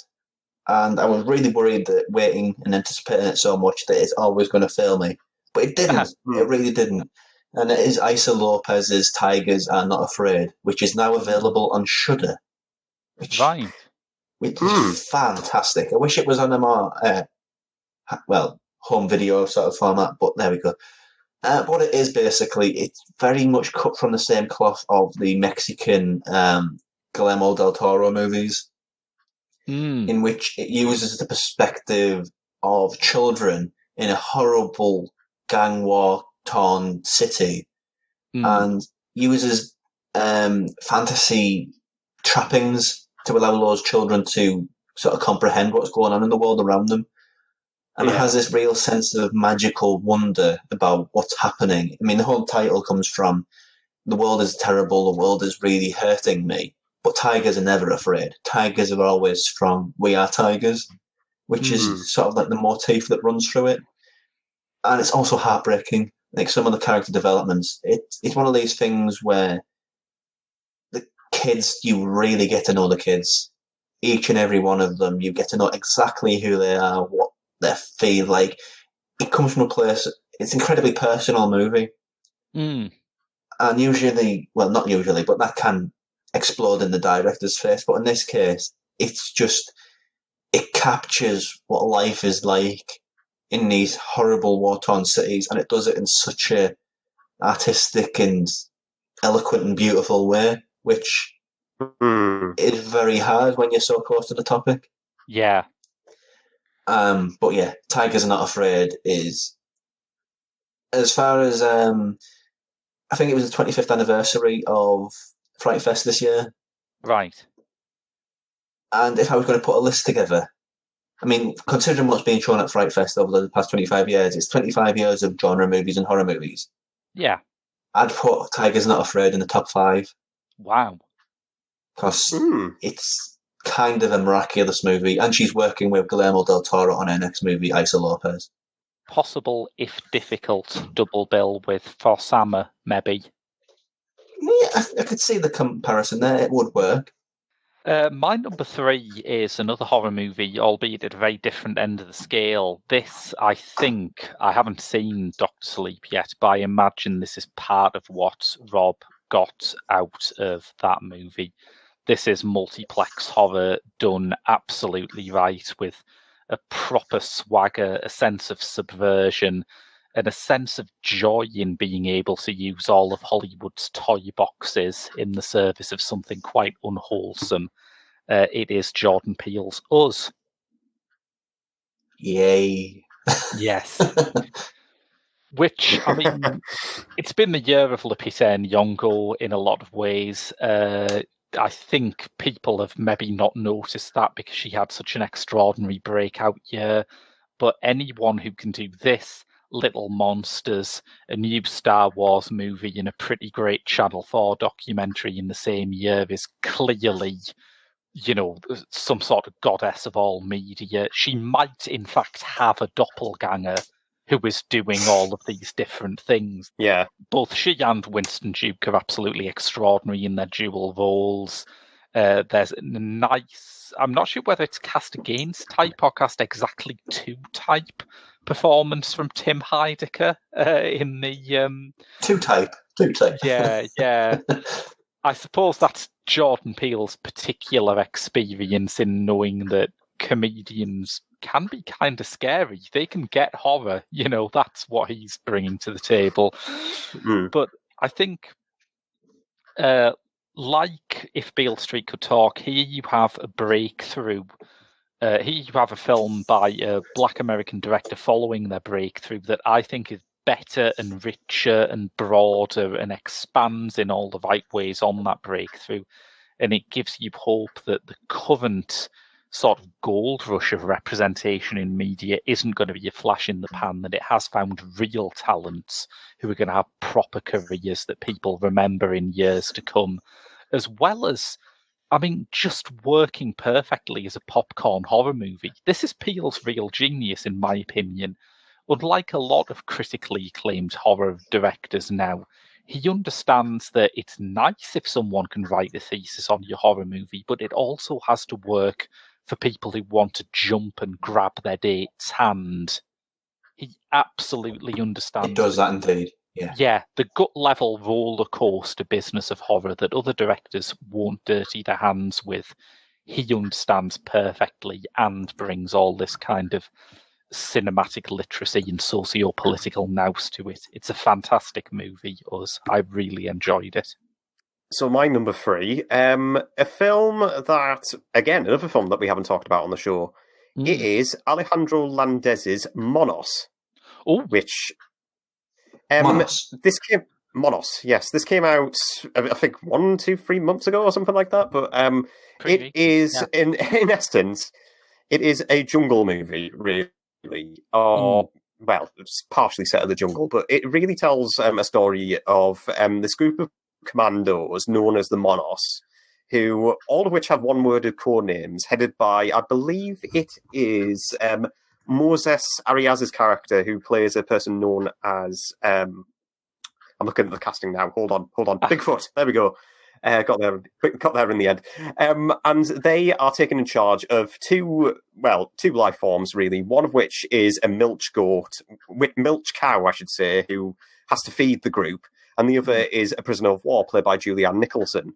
And I was really worried that waiting and anticipating it so much that it's always going to fail me. But it didn't. It really didn't. And it is Issa Lopez's Tigers Are Not Afraid, which is now available on Shudder. Which is fantastic. I wish it was on a more, home video sort of format, but there we go. What it is, basically, it's very much cut from the same cloth of the Mexican Guillermo del Toro movies, in which it uses the perspective of children in a horrible gang war-torn city, and uses fantasy trappings to allow those children to sort of comprehend what's going on in the world around them. And it has this real sense of magical wonder about what's happening. I mean, the whole title comes from, the world is terrible, the world is really hurting me, but tigers are never afraid. Tigers are always strong. We are tigers, which is sort of like the motif that runs through it. And it's also heartbreaking. Like some of the character developments, it's one of these things where the kids, you really get to know the kids. Each and every one of them, you get to know exactly who they are, what they feel like. It comes from a place, it's an incredibly personal movie. And usually, well, not usually, but that can explode in the director's face. But in this case, it's just, it captures what life is like in these horrible war-torn cities, and it does it in such a artistic and eloquent and beautiful way, which is very hard when you're so close to the topic. Yeah. But yeah, Tigers Are Not Afraid is, as far as, I think it was the 25th anniversary of Fright Fest this year. Right. And if I was going to put a list together, I mean, considering what's been shown at Fright Fest over the past 25 years, it's 25 years of genre movies and horror movies. Yeah. I'd put Tigers Not Afraid in the top 5. Wow. Because it's kind of a miraculous movie, and she's working with Guillermo del Toro on her next movie, Issa Lopez. Possible, if difficult, double bill with For Summer, maybe. Yeah, I could see the comparison there. It would work. My number 3 is another horror movie, albeit at a very different end of the scale. This, I think, I haven't seen Dr. Sleep yet, but I imagine this is part of what Rob got out of that movie. This is multiplex horror done absolutely right, with a proper swagger, a sense of subversion, and a sense of joy in being able to use all of Hollywood's toy boxes in the service of something quite unwholesome. It is Jordan Peele's Us. Yay. Yes. Which, I mean, it's been the year of Lupita Nyong'o in a lot of ways. I think people have maybe not noticed that because she had such an extraordinary breakout year. But anyone who can do this, Little Monsters, a new Star Wars movie, and a pretty great Channel 4 documentary in the same year is clearly, some sort of goddess of all media. She might, in fact, have a doppelganger who is doing all of these different things. Yeah. Both she and Winston Duke are absolutely extraordinary in their dual roles. There's a nice, I'm not sure whether it's cast against type or cast exactly to type performance from Tim Heidecker in the... Two type. Yeah. I suppose that's Jordan Peele's particular experience in knowing that comedians can be kind of scary. They can get horror, that's what he's bringing to the table. But I think, like If Beale Street Could Talk, here you have a breakthrough. Here you have a film by a Black American director following their breakthrough that I think is better and richer and broader and expands in all the right ways on that breakthrough. And it gives you hope that the current sort of gold rush of representation in media isn't going to be a flash in the pan, that it has found real talents who are going to have proper careers that people remember in years to come, as well as, just working perfectly as a popcorn horror movie. This is Peele's real genius, in my opinion. Unlike a lot of critically acclaimed horror directors now, he understands that it's nice if someone can write a thesis on your horror movie, but it also has to work for people who want to jump and grab their date's hand. He absolutely understands. It does that indeed. Yeah, the gut level roller coaster business of horror that other directors won't dirty their hands with, he understands perfectly and brings all this kind of cinematic literacy and socio-political nous to it. It's a fantastic movie, I really enjoyed it. So my number 3, a film that, again, another film that we haven't talked about on the show. It is Alejandro Landes's Monos. Oh, which Monos. This came out, I think 1, 2, 3 months ago or something like that. But it is, in essence, it is a jungle movie, really. Well, it's partially set in the jungle, but it really tells a story of this group of commandos known as the Monos, who all of which have one-worded code names, headed by, I believe it is Moses Arias's character, who plays a person known as I'm looking at the casting now. Hold on. Bigfoot. There we go. Got there in the end. And they are taken in charge of two life forms, really. One of which is a milch cow, I should say, who has to feed the group. And the other is a prisoner of war, played by Julianne Nicholson.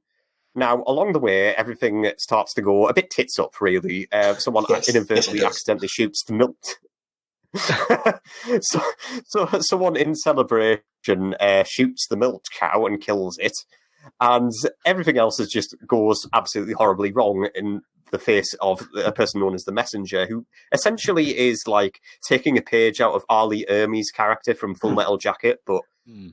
Now, along the way, everything starts to go a bit tits up, really. Someone inadvertently accidentally shoots the milk. so someone in celebration shoots the milk cow and kills it. And everything else goes absolutely horribly wrong in the face of a person known as the Messenger, who essentially is like taking a page out of Arlie Ermey's character from Full Metal Jacket, but,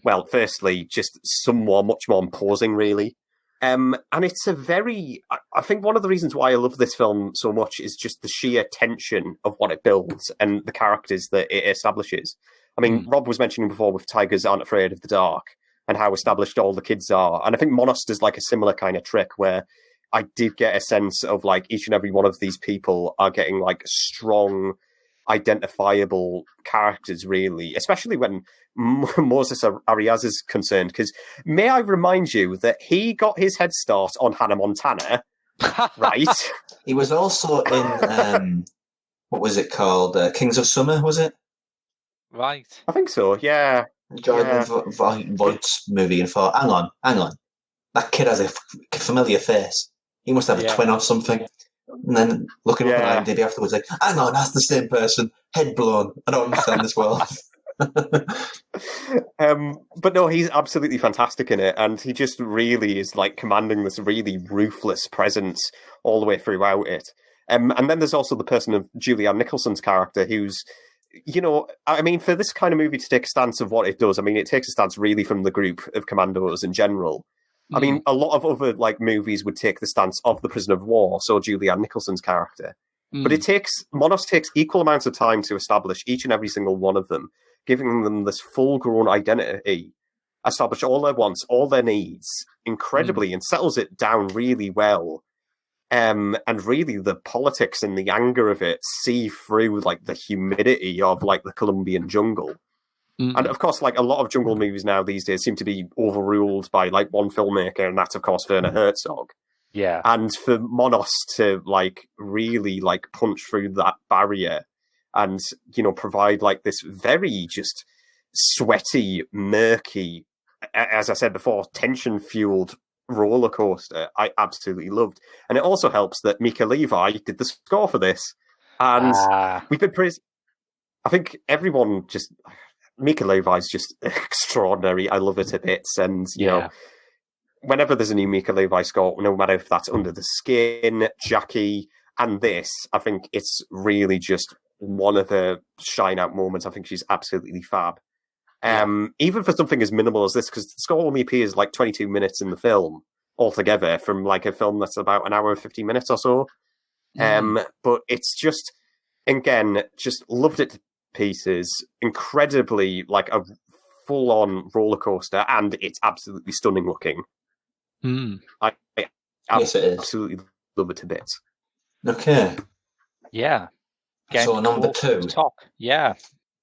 well, firstly, just much more imposing, really. And it's I think one of the reasons why I love this film so much is just the sheer tension of what it builds and the characters that it establishes. I mean, Rob was mentioning before with Tigers Aren't Afraid of the Dark and how established all the kids are. And I think Monos does like a similar kind of trick where I did get a sense of like each and every one of these people are getting like strong, identifiable characters, really, especially when Moses Arias is concerned. Because may I remind you that he got his head start on Hannah Montana, right? He was also in, what was it called? Kings of Summer, was it? Right. I think so, yeah. Jordan Voight's movie and thought, hang on. That kid has a familiar face. He must have a twin or something. And then looking up at IMDb afterwards, like, hang on, that's the same person. Head blown. I don't understand this world. But no, he's absolutely fantastic in it, and he just really is like commanding this really ruthless presence all the way throughout it. And then there's also the person of Julianne Nicholson's character, who's, I mean, for this kind of movie to take a stance of what it does, I mean, it takes a stance really from the group of commandos in general. I mean, a lot of other like movies would take the stance of the prisoner of war, so Julianne Nicholson's character. But Monos takes equal amounts of time to establish each and every single one of them, giving them this full-grown identity, establish all their wants, all their needs, incredibly, and settles it down really well. And really, the politics and the anger of it see through like the humidity of like the Colombian jungle. And of course, like a lot of jungle movies now these days seem to be overruled by like one filmmaker, and that's of course Werner Herzog. Yeah. And for Monos to like really like punch through that barrier and, provide like this very just sweaty, murky, as I said before, tension-fueled roller coaster, I absolutely loved. And it also helps that Mika Levi did the score for this. And we've been praised. I think everyone just. Mika Levi's just extraordinary. I love her to bits. And, you know, whenever there's a new Mika Levi score, no matter if that's Under the Skin, Jackie, and this, I think it's really just one of the shine out moments. I think she's absolutely fab. Even for something as minimal as this, because the score only appears like 22 minutes in the film altogether from like a film that's about an hour and 50 minutes or so. But it's just, again, just loved it to pieces. Incredibly like a full-on roller coaster, and it's absolutely stunning looking. I yes, it is. Absolutely love it to bits. Okay. Yeah. So number 2. Top. Yeah.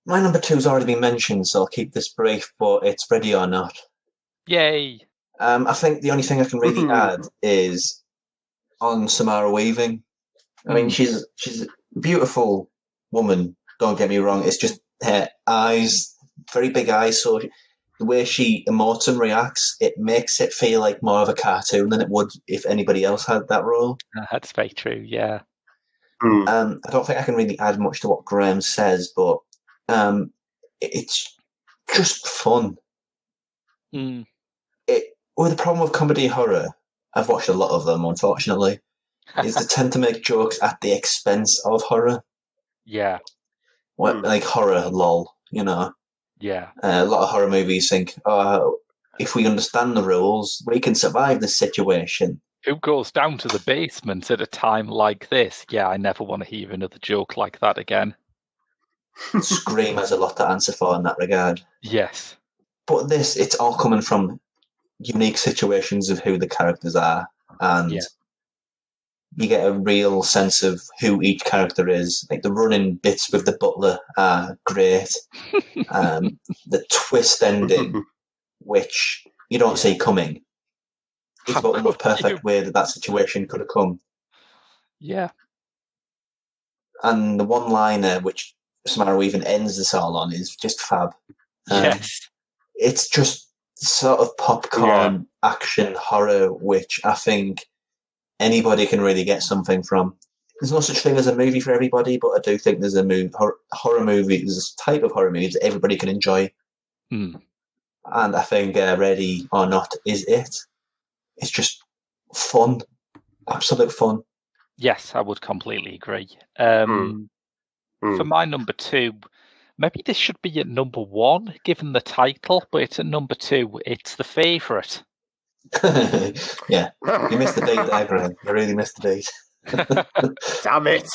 My number 2's already been mentioned, so I'll keep this brief, but it's Ready or Not. Yay. I think the only thing I can really add is on Samara Weaving. I mean, she's a beautiful woman, don't get me wrong. It's just her eyes, very big eyes, so the way she emotes and reacts, it makes it feel like more of a cartoon than it would if anybody else had that role. That's very true, yeah. I don't think I can really add much to what Graham says, but it's just fun. With the problem with comedy horror, I've watched a lot of them, unfortunately, is they tend to make jokes at the expense of horror. Yeah. Like horror, lol, you know. Yeah. A lot of horror movies think, if we understand the rules, we can survive this situation. Who goes down to the basement at a time like this? Yeah, I never want to hear another joke like that again. Scream has a lot to answer for in that regard. Yes. But this, it's all coming from unique situations of who the characters are, and you get a real sense of who each character is. Like the running bits with the butler are great. The twist ending, which you don't see coming, is about the most perfect way that situation could have come. Yeah. And the one-liner, which Samara Weaving ends this all on, is just fab. Yes. It's just sort of popcorn action horror, which I think anybody can really get something from. There's no such thing as a movie for everybody, but I do think there's a horror movie. There's a type of horror movie that everybody can enjoy. And I think Ready or Not is it. It's just fun. Absolute fun. Yes, I would completely agree. For my number 2, maybe this should be at number 1, given the title, but it's at number 2. It's The Favourite. Yeah, you missed the beat there, Graham. You really missed the beat. Damn it.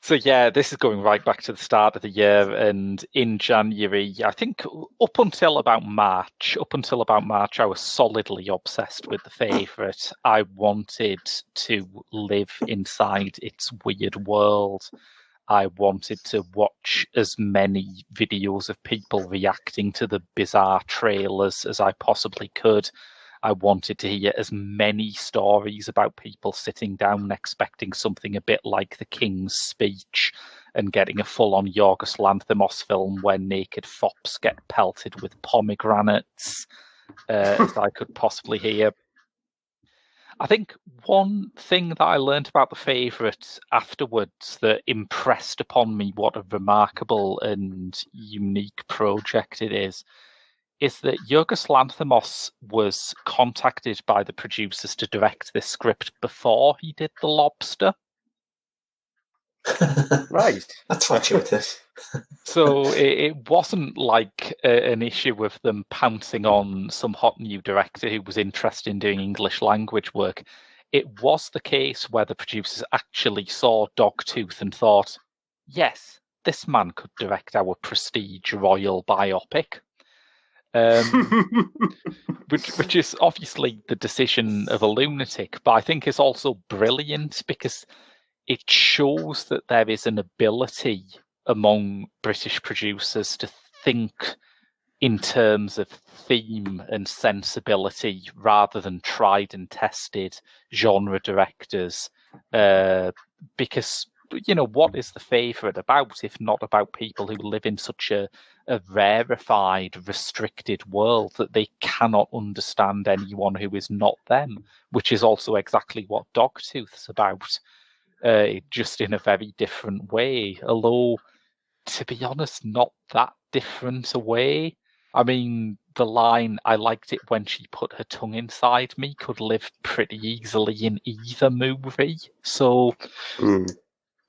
So yeah, this is going right back to the start of the year, and in January, I think up until about March, I was solidly obsessed with The Favourite. I wanted to live inside its weird world. I wanted to watch as many videos of people reacting to the bizarre trailers as I possibly could. I wanted to hear as many stories about people sitting down and expecting something a bit like The King's Speech and getting a full-on Yorgos Lanthimos film where naked fops get pelted with pomegranates as I could possibly hear. I think one thing that I learned about The Favourite afterwards that impressed upon me what a remarkable and unique project it is that Yorgos Lanthimos was contacted by the producers to direct this script before he did The Lobster. Right. That's fortuitous. So it wasn't like an issue of them pouncing on some hot new director who was interested in doing English language work. It was the case where the producers actually saw Dogtooth and thought, yes, this man could direct our prestige royal biopic. Which is obviously the decision of a lunatic, but I think it's also brilliant because it shows that there is an ability among British producers to think in terms of theme and sensibility rather than tried and tested genre directors, because what is the favourite about, if not about people who live in such a rarefied, restricted world that they cannot understand anyone who is not them, which is also exactly what Dogtooth's about, just in a very different way, although, to be honest, not that different a way. I mean, the line, "I liked it when she put her tongue inside me," could live pretty easily in either movie. So,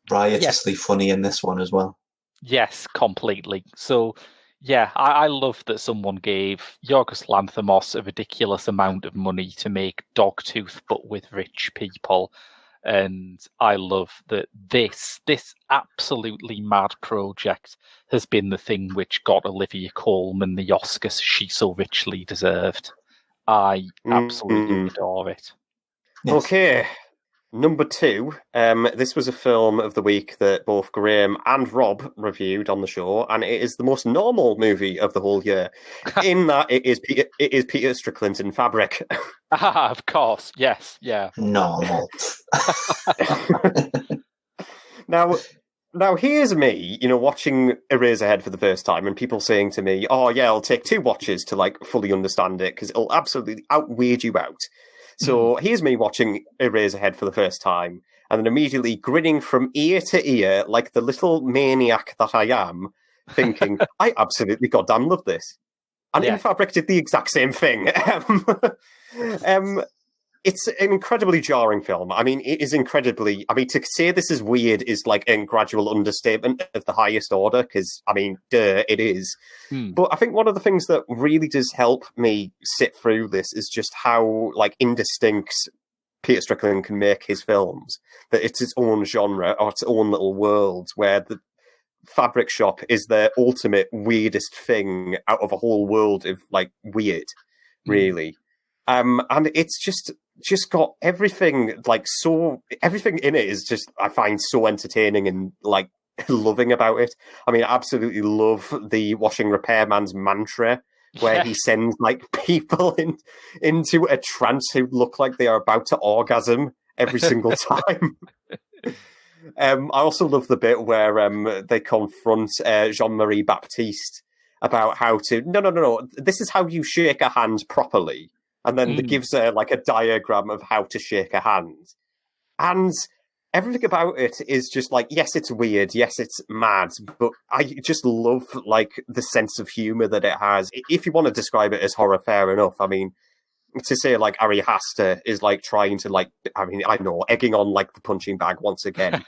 riotously funny in this one as well. Yes, completely. So, yeah, I love that someone gave Yorgos Lanthimos a ridiculous amount of money to make Dogtooth, but with rich people. And I love that this absolutely mad project has been the thing which got Olivia Colman the Oscars she so richly deserved. I absolutely adore it. Yes. Okay. Number 2, this was a film of the week that both Graham and Rob reviewed on the show, and it is the most normal movie of the whole year, in that it is Peter Strickland's in Fabric. Of course, yes, yeah. Normal. Now here's me, watching Eraserhead for the first time, and people saying to me, "Oh yeah, it'll take 2 watches to fully understand it because it'll absolutely outweird you out." So here's me watching Eraserhead for the first time, and then immediately grinning from ear to ear like the little maniac that I am, thinking, I absolutely goddamn love this. And In Fabric did the exact same thing. It's an incredibly jarring film. I mean, it is incredibly... I mean, to say this is weird is a gradual understatement of the highest order, because, duh, it is. But I think one of the things that really does help me sit through this is just how, indistinct Peter Strickland can make his films. That it's its own genre, or its own little world, where the Fabric Shop is the ultimate weirdest thing out of a whole world of, weird, really. And it's just got everything, everything in it is just, I find, so entertaining and, loving about it. I mean, I absolutely love the washing repairman's mantra, where he sends, people into a trance who look like they are about to orgasm every single time. I also love the bit where they confront Jean-Marie Baptiste about how to, no, this is how you shake a hand properly. And then it gives a diagram of how to shake a hand. And everything about it is just yes, it's weird. Yes, it's mad. But I just love, the sense of humour that it has. If you want to describe it as horror, fair enough. I mean, to say, Ari Aster is, trying to, I know, egging on, the punching bag once again.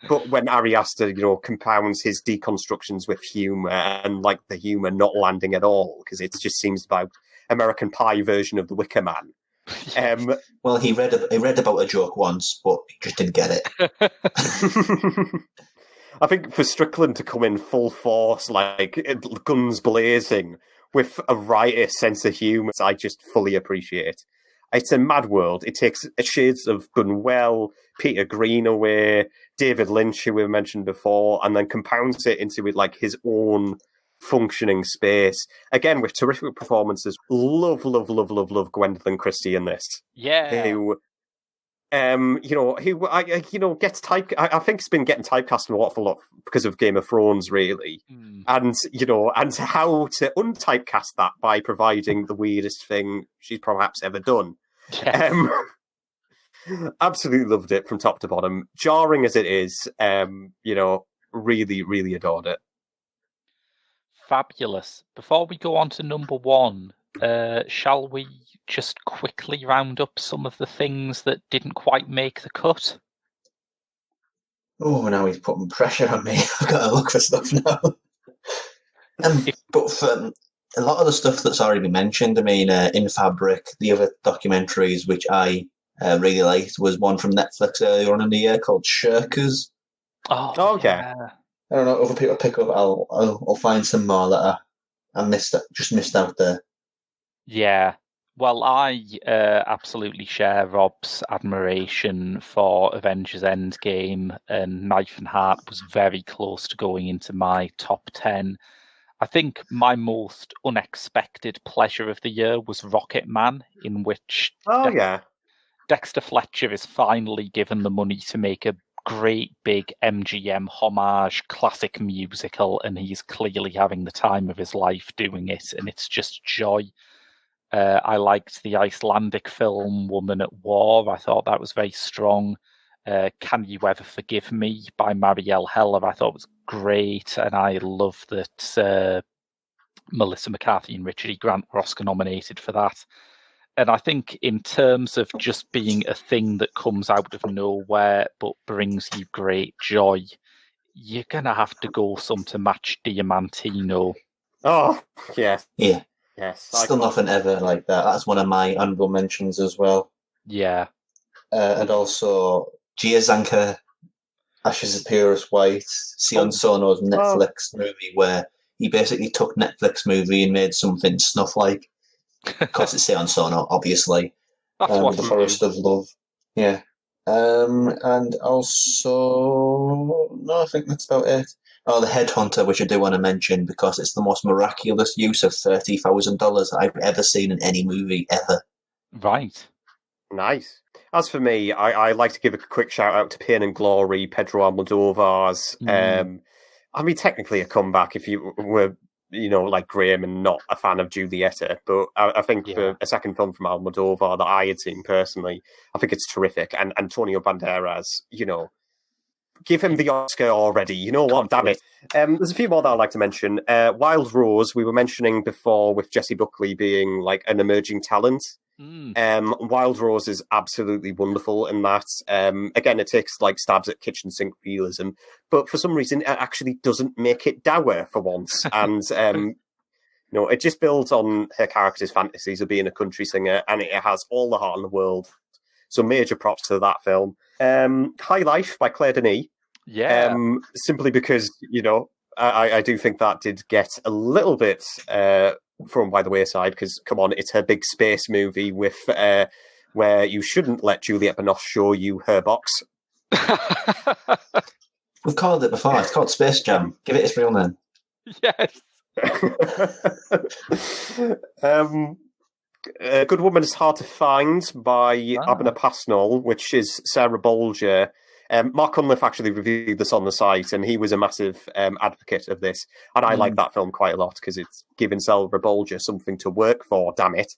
But when Ari Aster, compounds his deconstructions with humour and, the humour not landing at all, because it just seems about American Pie version of The Wicker Man. Well, he read about a joke once, but he just didn't get it. I think for Strickland to come in full force, guns blazing, with a riotous sense of humour, I just fully appreciate. It's a mad world. It takes shades of Gunwell, Peter Greenaway, David Lynch, who we mentioned before, and then compounds it into his own functioning space. Again, with terrific performances. Love Gwendolyn Christie in this. Yeah. Who gets type. I think it's been getting typecast an awful lot because of Game of Thrones, really. And how to untypecast that by providing the weirdest thing she's perhaps ever done. Yes. Absolutely loved it from top to bottom. Jarring as it is, really, really adored it. Fabulous. Before we go on to number 1, shall we just quickly round up some of the things that didn't quite make the cut? Oh, now he's putting pressure on me. I've got to look for stuff now. But for a lot of the stuff that's already been mentioned, In Fabric, the other documentaries which I really liked was one from Netflix earlier on in the year called Shirkers. Oh, okay. Yeah. I don't know, other people pick up. I'll find some more that I missed out there. Yeah. Well, I absolutely share Rob's admiration for Avengers Endgame, and Knife and Heart was very close to going into my top 10. I think my most unexpected pleasure of the year was Rocket Man, in which Dexter Fletcher is finally given the money to make a great big MGM homage, classic musical, and he's clearly having the time of his life doing it, and it's just joy. I liked the Icelandic film Woman at War. I thought that was very strong. Can You Ever Forgive Me by Marielle Heller, I thought was great, and I love that Melissa McCarthy and Richard E. Grant were Oscar nominated for that. And I think in terms of just being a thing that comes out of nowhere but brings you great joy, you're going to have to go some to match Diamantino. Oh, yeah. Yeah. Yes. Still nothing ever like that. That's one of my honourable mentions as well. Yeah. And also Giazanka, Ashes of Purest White, Sion Sono's Netflix movie where he basically took Netflix movie and made something snuff-like. Because it's Sion Sono, obviously. That's what The Forest of Love. Yeah. And also... No, I think that's about it. Oh, The Headhunter, which I do want to mention because it's the most miraculous use of $30,000 I've ever seen in any movie, ever. Right. Nice. As for me, I like to give a quick shout out to Pain and Glory, Pedro Almodovar's. I mean, technically a comeback if you were, like Graham and not a fan of Giulietta. But I think for a second film from Almodovar that I had seen personally, I think it's terrific. And Antonio Banderas, give him the Oscar already. You know what? Damn it. There's a few more that I'd like to mention. Wild Rose, we were mentioning before with Jessie Buckley being like an emerging talent. Wild Rose is absolutely wonderful in that. Again, it takes like stabs at kitchen sink realism, but for some reason it actually doesn't make it dour for once. And it just builds on her character's fantasies of being a country singer, and it has all the heart in the world. So major props to that film. High Life by Claire Denis. Yeah. Simply because, I do think that did get a little bit thrown by the wayside because, come on, it's her big space movie with where you shouldn't let Juliette Binoche show you her box. We've called it before. It's called Space Jam. Give it its real name. Yes. Good Woman is Hard to Find by Abner Pasnell, which is Sarah Bolger. Mark Cunliffe actually reviewed this on the site, and he was a massive advocate of this. And I like that film quite a lot because it's given Sarah Bolger something to work for, damn it.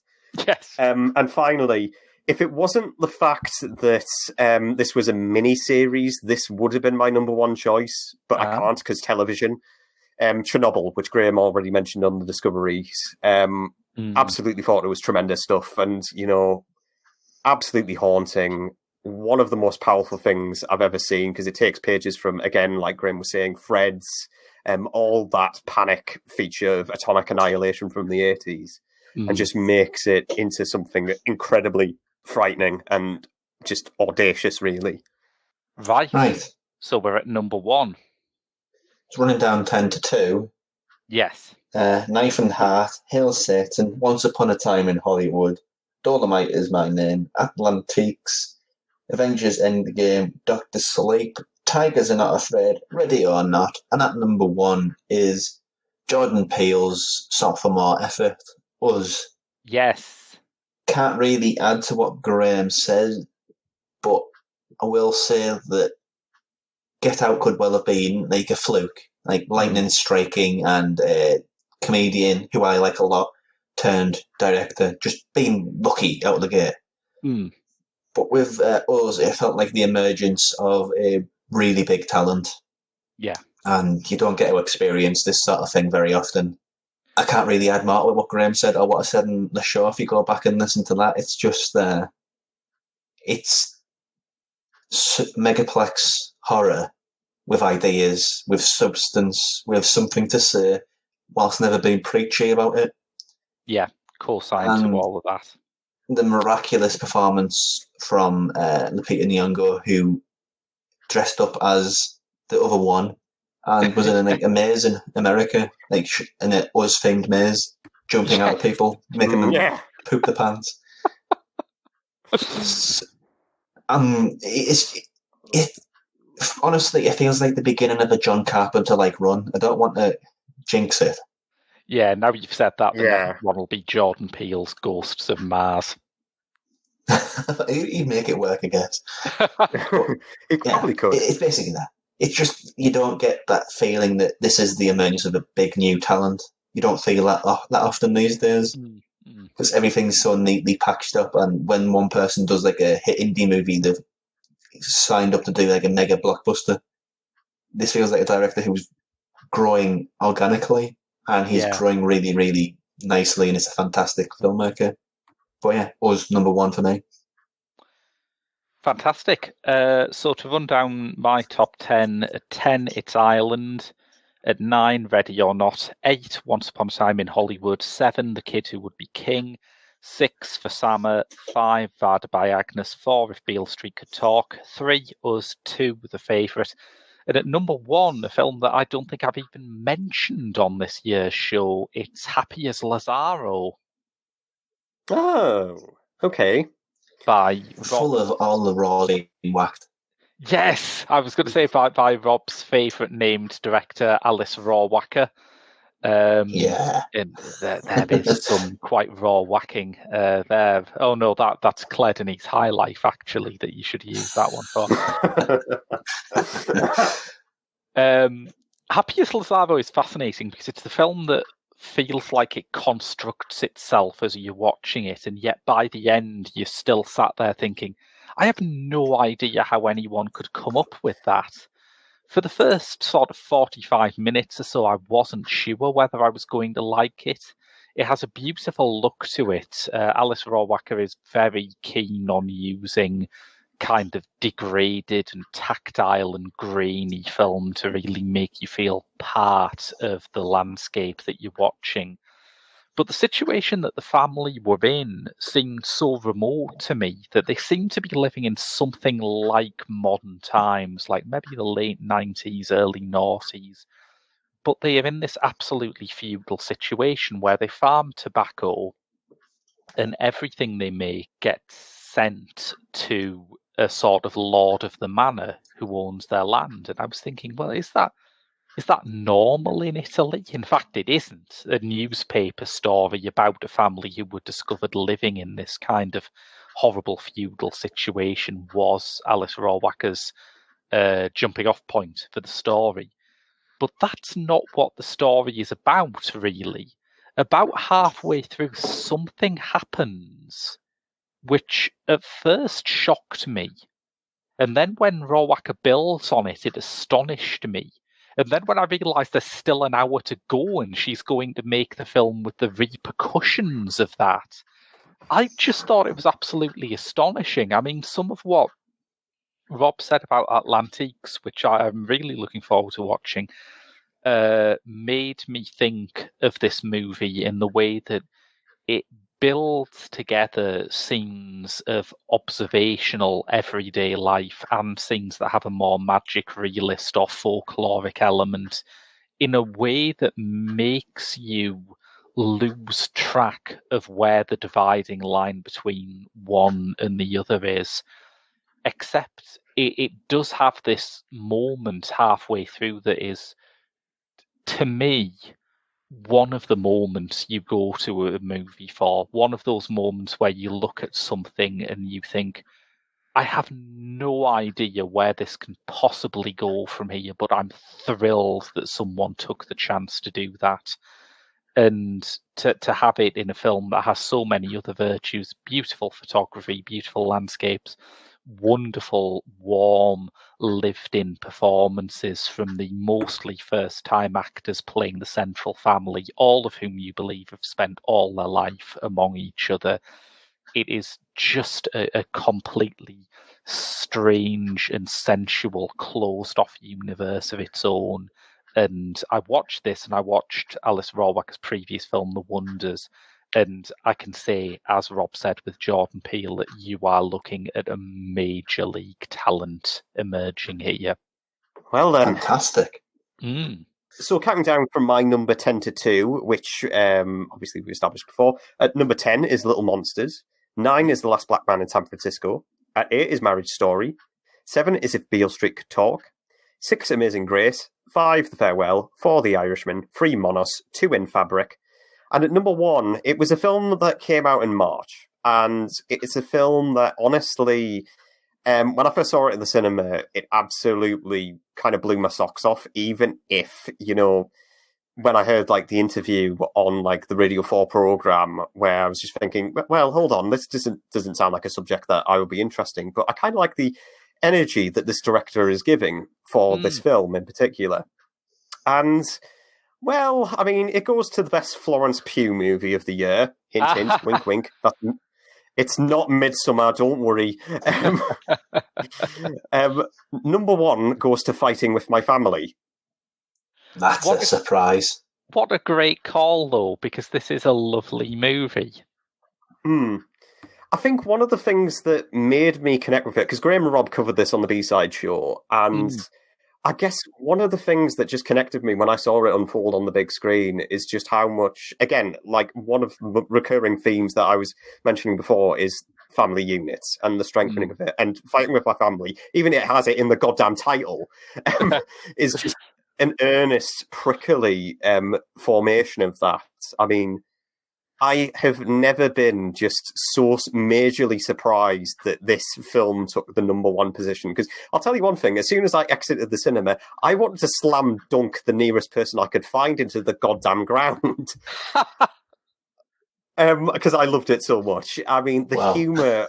Yes. And finally, if it wasn't the fact that this was a mini-series, this would have been my number one choice, but I can't because television. Chernobyl, which Graham already mentioned on the Discoveries. Absolutely thought it was tremendous stuff and, absolutely haunting. One of the most powerful things I've ever seen because it takes pages from, again, like Graham was saying, Fred's, all that panic feature of atomic annihilation from the 80s and just makes it into something incredibly frightening and just audacious, really. Right. So we're at number one. It's running down 10-2. Yes. Knife and Heart, Hail Satan, Once Upon a Time in Hollywood, Dolomite Is My Name, Atlantiques, Avengers Endgame, Doctor Sleep, Tigers Are Not Afraid, Ready or Not, and at number one is Jordan Peele's Sophomore Effort, Us. Yes. Can't really add to what Graham says, but I will say that Get Out could well have been like a fluke, like lightning striking and a comedian who I like a lot turned director, just being lucky out of the gate. But with Us, it felt like the emergence of a really big talent. Yeah. And you don't get to experience this sort of thing very often. I can't really add more to what Graham said or what I said in the show. If you go back and listen to that, it's just it's megaplex horror with ideas, with substance, with something to say, whilst never being preachy about it. Yeah, co-sign to all of that. The miraculous performance from Lupita Nyong'o, who dressed up as the other one and was in a maze in America, in a Us-themed maze, jumping out at people, making them poop their pants. Honestly, it feels like the beginning of a John Carpenter run. I don't want to jinx it. Yeah, now you've said that, the next one will be Jordan Peele's Ghosts of Mars. He'd make it work, I guess. It probably could. It's basically that. It's just you don't get that feeling that this is the emergence of a big new talent. You don't feel that often these days because everything's so neatly patched up. And when one person does like a hit indie movie, they've signed up to do like a mega blockbuster. This feels like a director who's growing organically, and he's growing really, really nicely, and it's a fantastic filmmaker. But yeah, was number one for me. Fantastic. So to run down my top 10, at 10, it's Ireland. At 9, Ready or Not. 8, Once Upon a Time in Hollywood. 7, The Kid Who Would Be King. 6, For Sama. 5, Vada by Agnes. 4, If Beale Street Could Talk. 3, Us. 2, The Favourite. And at number 1, a film that I don't think I've even mentioned on this year's show, it's Happy as Lazaro. Oh, okay. By Full of all the raw being whacked. Yes, I was going to say by Rob's favourite named director, Alice Rawwacker. And there is some quite raw whacking there. Oh no, that's Claire Denis' High Life, actually, that you should use that one for. Happy as Lazaro is fascinating because it's the film that feels like it constructs itself as you're watching it, and yet by the end you're still sat there thinking, I have no idea how anyone could come up with that. For the first sort of 45 minutes or so, I wasn't sure whether I was going to like it. It has a beautiful look to it. Alice Rawwacker is very keen on using kind of degraded and tactile and grainy film to really make you feel part of the landscape that you're watching. But the situation that the family were in seemed so remote to me that they seemed to be living in something like modern times, like maybe the late 90s, early noughties. But they are in this absolutely feudal situation where they farm tobacco and everything they make gets sent to a sort of lord of the manor who owns their land. And I was thinking, well, is that normal in Italy? In fact, it isn't. A newspaper story about a family who were discovered living in this kind of horrible feudal situation was Alice Rawwacker's jumping off point for the story. But that's not what the story is about, really. About halfway through, something happens which at first shocked me. And then when Rawwacker builds on it, it astonished me. And then when I realised there's still an hour to go and she's going to make the film with the repercussions of that, I just thought it was absolutely astonishing. I mean, some of what Rob said about Atlantiques, which I'm really looking forward to watching, made me think of this movie in the way that it builds together scenes of observational everyday life and scenes that have a more magic realist or folkloric element in a way that makes you lose track of where the dividing line between one and the other is. Except it does have this moment halfway through that is, to me, one of the moments you go to a movie for, one of those moments where you look at something and you think, I have no idea where this can possibly go from here, but I'm thrilled that someone took the chance to do that. And to have it in a film that has so many other virtues, beautiful photography, beautiful landscapes, wonderful, warm, lived-in performances from the mostly first-time actors playing the central family, all of whom you believe have spent all their life among each other. It is just a completely strange and sensual, closed-off universe of its own. And I watched this, and I watched Alice Rawwacker's previous film, The Wonders, and I can say, as Rob said with Jordan Peele, that you are looking at a major league talent emerging here. Well then. Fantastic. So counting down from my number 10 to 2, which obviously we established before, at number 10 is Little Monsters, 9 is The Last Black Man in San Francisco, at 8 is Marriage Story, 7 is If Beale Street Could Talk, 6 Amazing Grace, 5 The Farewell, 4 The Irishman, 3 Monos, 2 In Fabric, and at number 1, it was a film that came out in March, And it's a film that, honestly, when I first saw it in the cinema, it absolutely kind of blew my socks off, even if, when I heard like the interview on like the Radio 4 program, where I was just thinking, well, hold on, this doesn't sound like a subject that I would be interesting, but I kind of like the energy that this director is giving for this film in particular. And, well, I mean, it goes to the best Florence Pugh movie of the year. Hint, hint, wink, wink. It's not Midsommar, don't worry. Number one goes to Fighting with My Family. That's a surprise. What a great call, though, because this is a lovely movie. I think one of the things that made me connect with it, because Graham and Rob covered this on the B-Side show, and I guess one of the things that just connected me when I saw it unfold on the big screen is just how much, again, like one of the recurring themes that I was mentioning before is family units and the strengthening of it. And Fighting with My Family, even it has it in the goddamn title, is just an earnest, prickly formation of that. I mean, I have never been just so majorly surprised that this film took the number one position. Because I'll tell you one thing, as soon as I exited the cinema, I wanted to slam dunk the nearest person I could find into the goddamn ground. Because I loved it so much. I mean, the humour...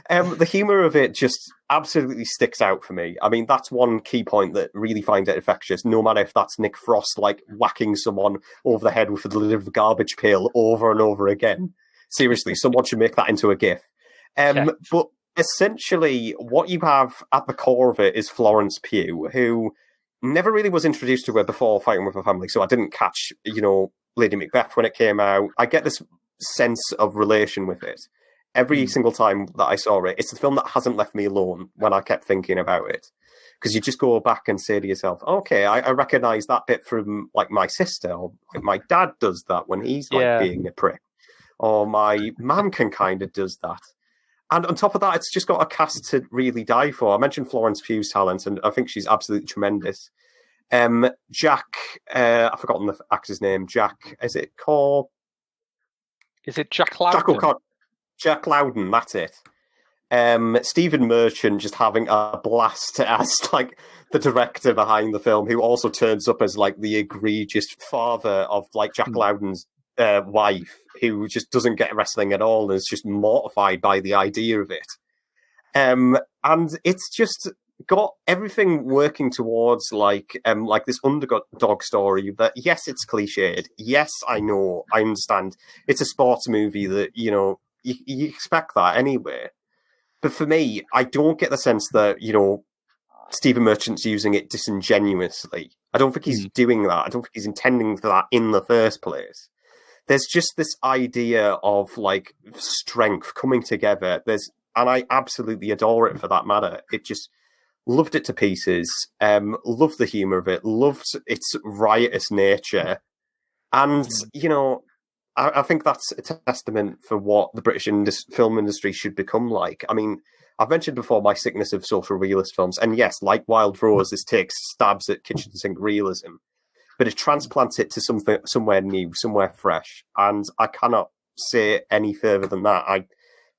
the humour of it just absolutely sticks out for me. I mean, that's one key point that really finds it infectious, no matter if that's Nick Frost, like, whacking someone over the head with a delivered garbage pail over and over again. Seriously, someone should make that into a GIF. But essentially, what you have at the core of it is Florence Pugh, who never really was introduced to her before Fighting with Her Family, so I didn't catch, Lady Macbeth when it came out. I get this sense of relation with it. Every single time that I saw it, it's the film that hasn't left me alone when I kept thinking about it. Because you just go back and say to yourself, okay, I recognise that bit from, like, my sister, or like, my dad does that when he's, like, being a prick. Or my mum kind of does that. And on top of that, it's just got a cast to really die for. I mentioned Florence Pugh's talent, and I think she's absolutely tremendous. Jack, I've forgotten the actor's name. Jack, is it Cor? Is it Jack Lowden? Jack Lowden, that's it. Stephen Merchant just having a blast as, like, the director behind the film, who also turns up as, like, the egregious father of, like, Jack Lowden's wife, who just doesn't get wrestling at all and is just mortified by the idea of it. And it's just got everything working towards, like this underdog story that, yes, it's cliched. Yes, I know, I understand. It's a sports movie that, you expect that anyway. But for me, I don't get the sense that, Stephen Merchant's using it disingenuously. I don't think he's doing that. I don't think he's intending for that in the first place. There's just this idea of, like, strength coming together. And I absolutely adore it for that matter. It just loved it to pieces. Loved the humour of it. Loved its riotous nature. And, I think that's a testament for what the British film industry should become like. I mean, I've mentioned before my sickness of social realist films, and yes, like Wild Rose, this takes stabs at kitchen sink realism, but it transplants it to somewhere new, somewhere fresh, and I cannot say any further than that. I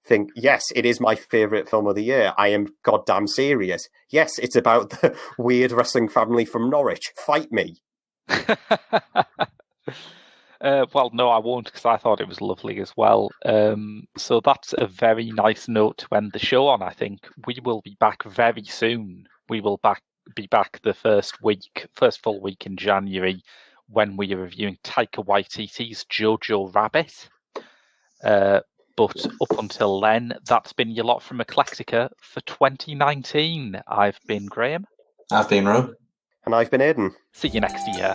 think, yes, it is my favourite film of the year. I am goddamn serious. Yes, it's about the weird wrestling family from Norwich. Fight me. Well, no, I won't, because I thought it was lovely as well. So that's a very nice note to end the show on, I think. We will be back very soon. We will be back the first full week in January, when we are reviewing Taika Waititi's Jojo Rabbit. But up until then, that's been your lot from Eclectica for 2019. I've been Graham. I've been Rob. And I've been Aidan. See you next year.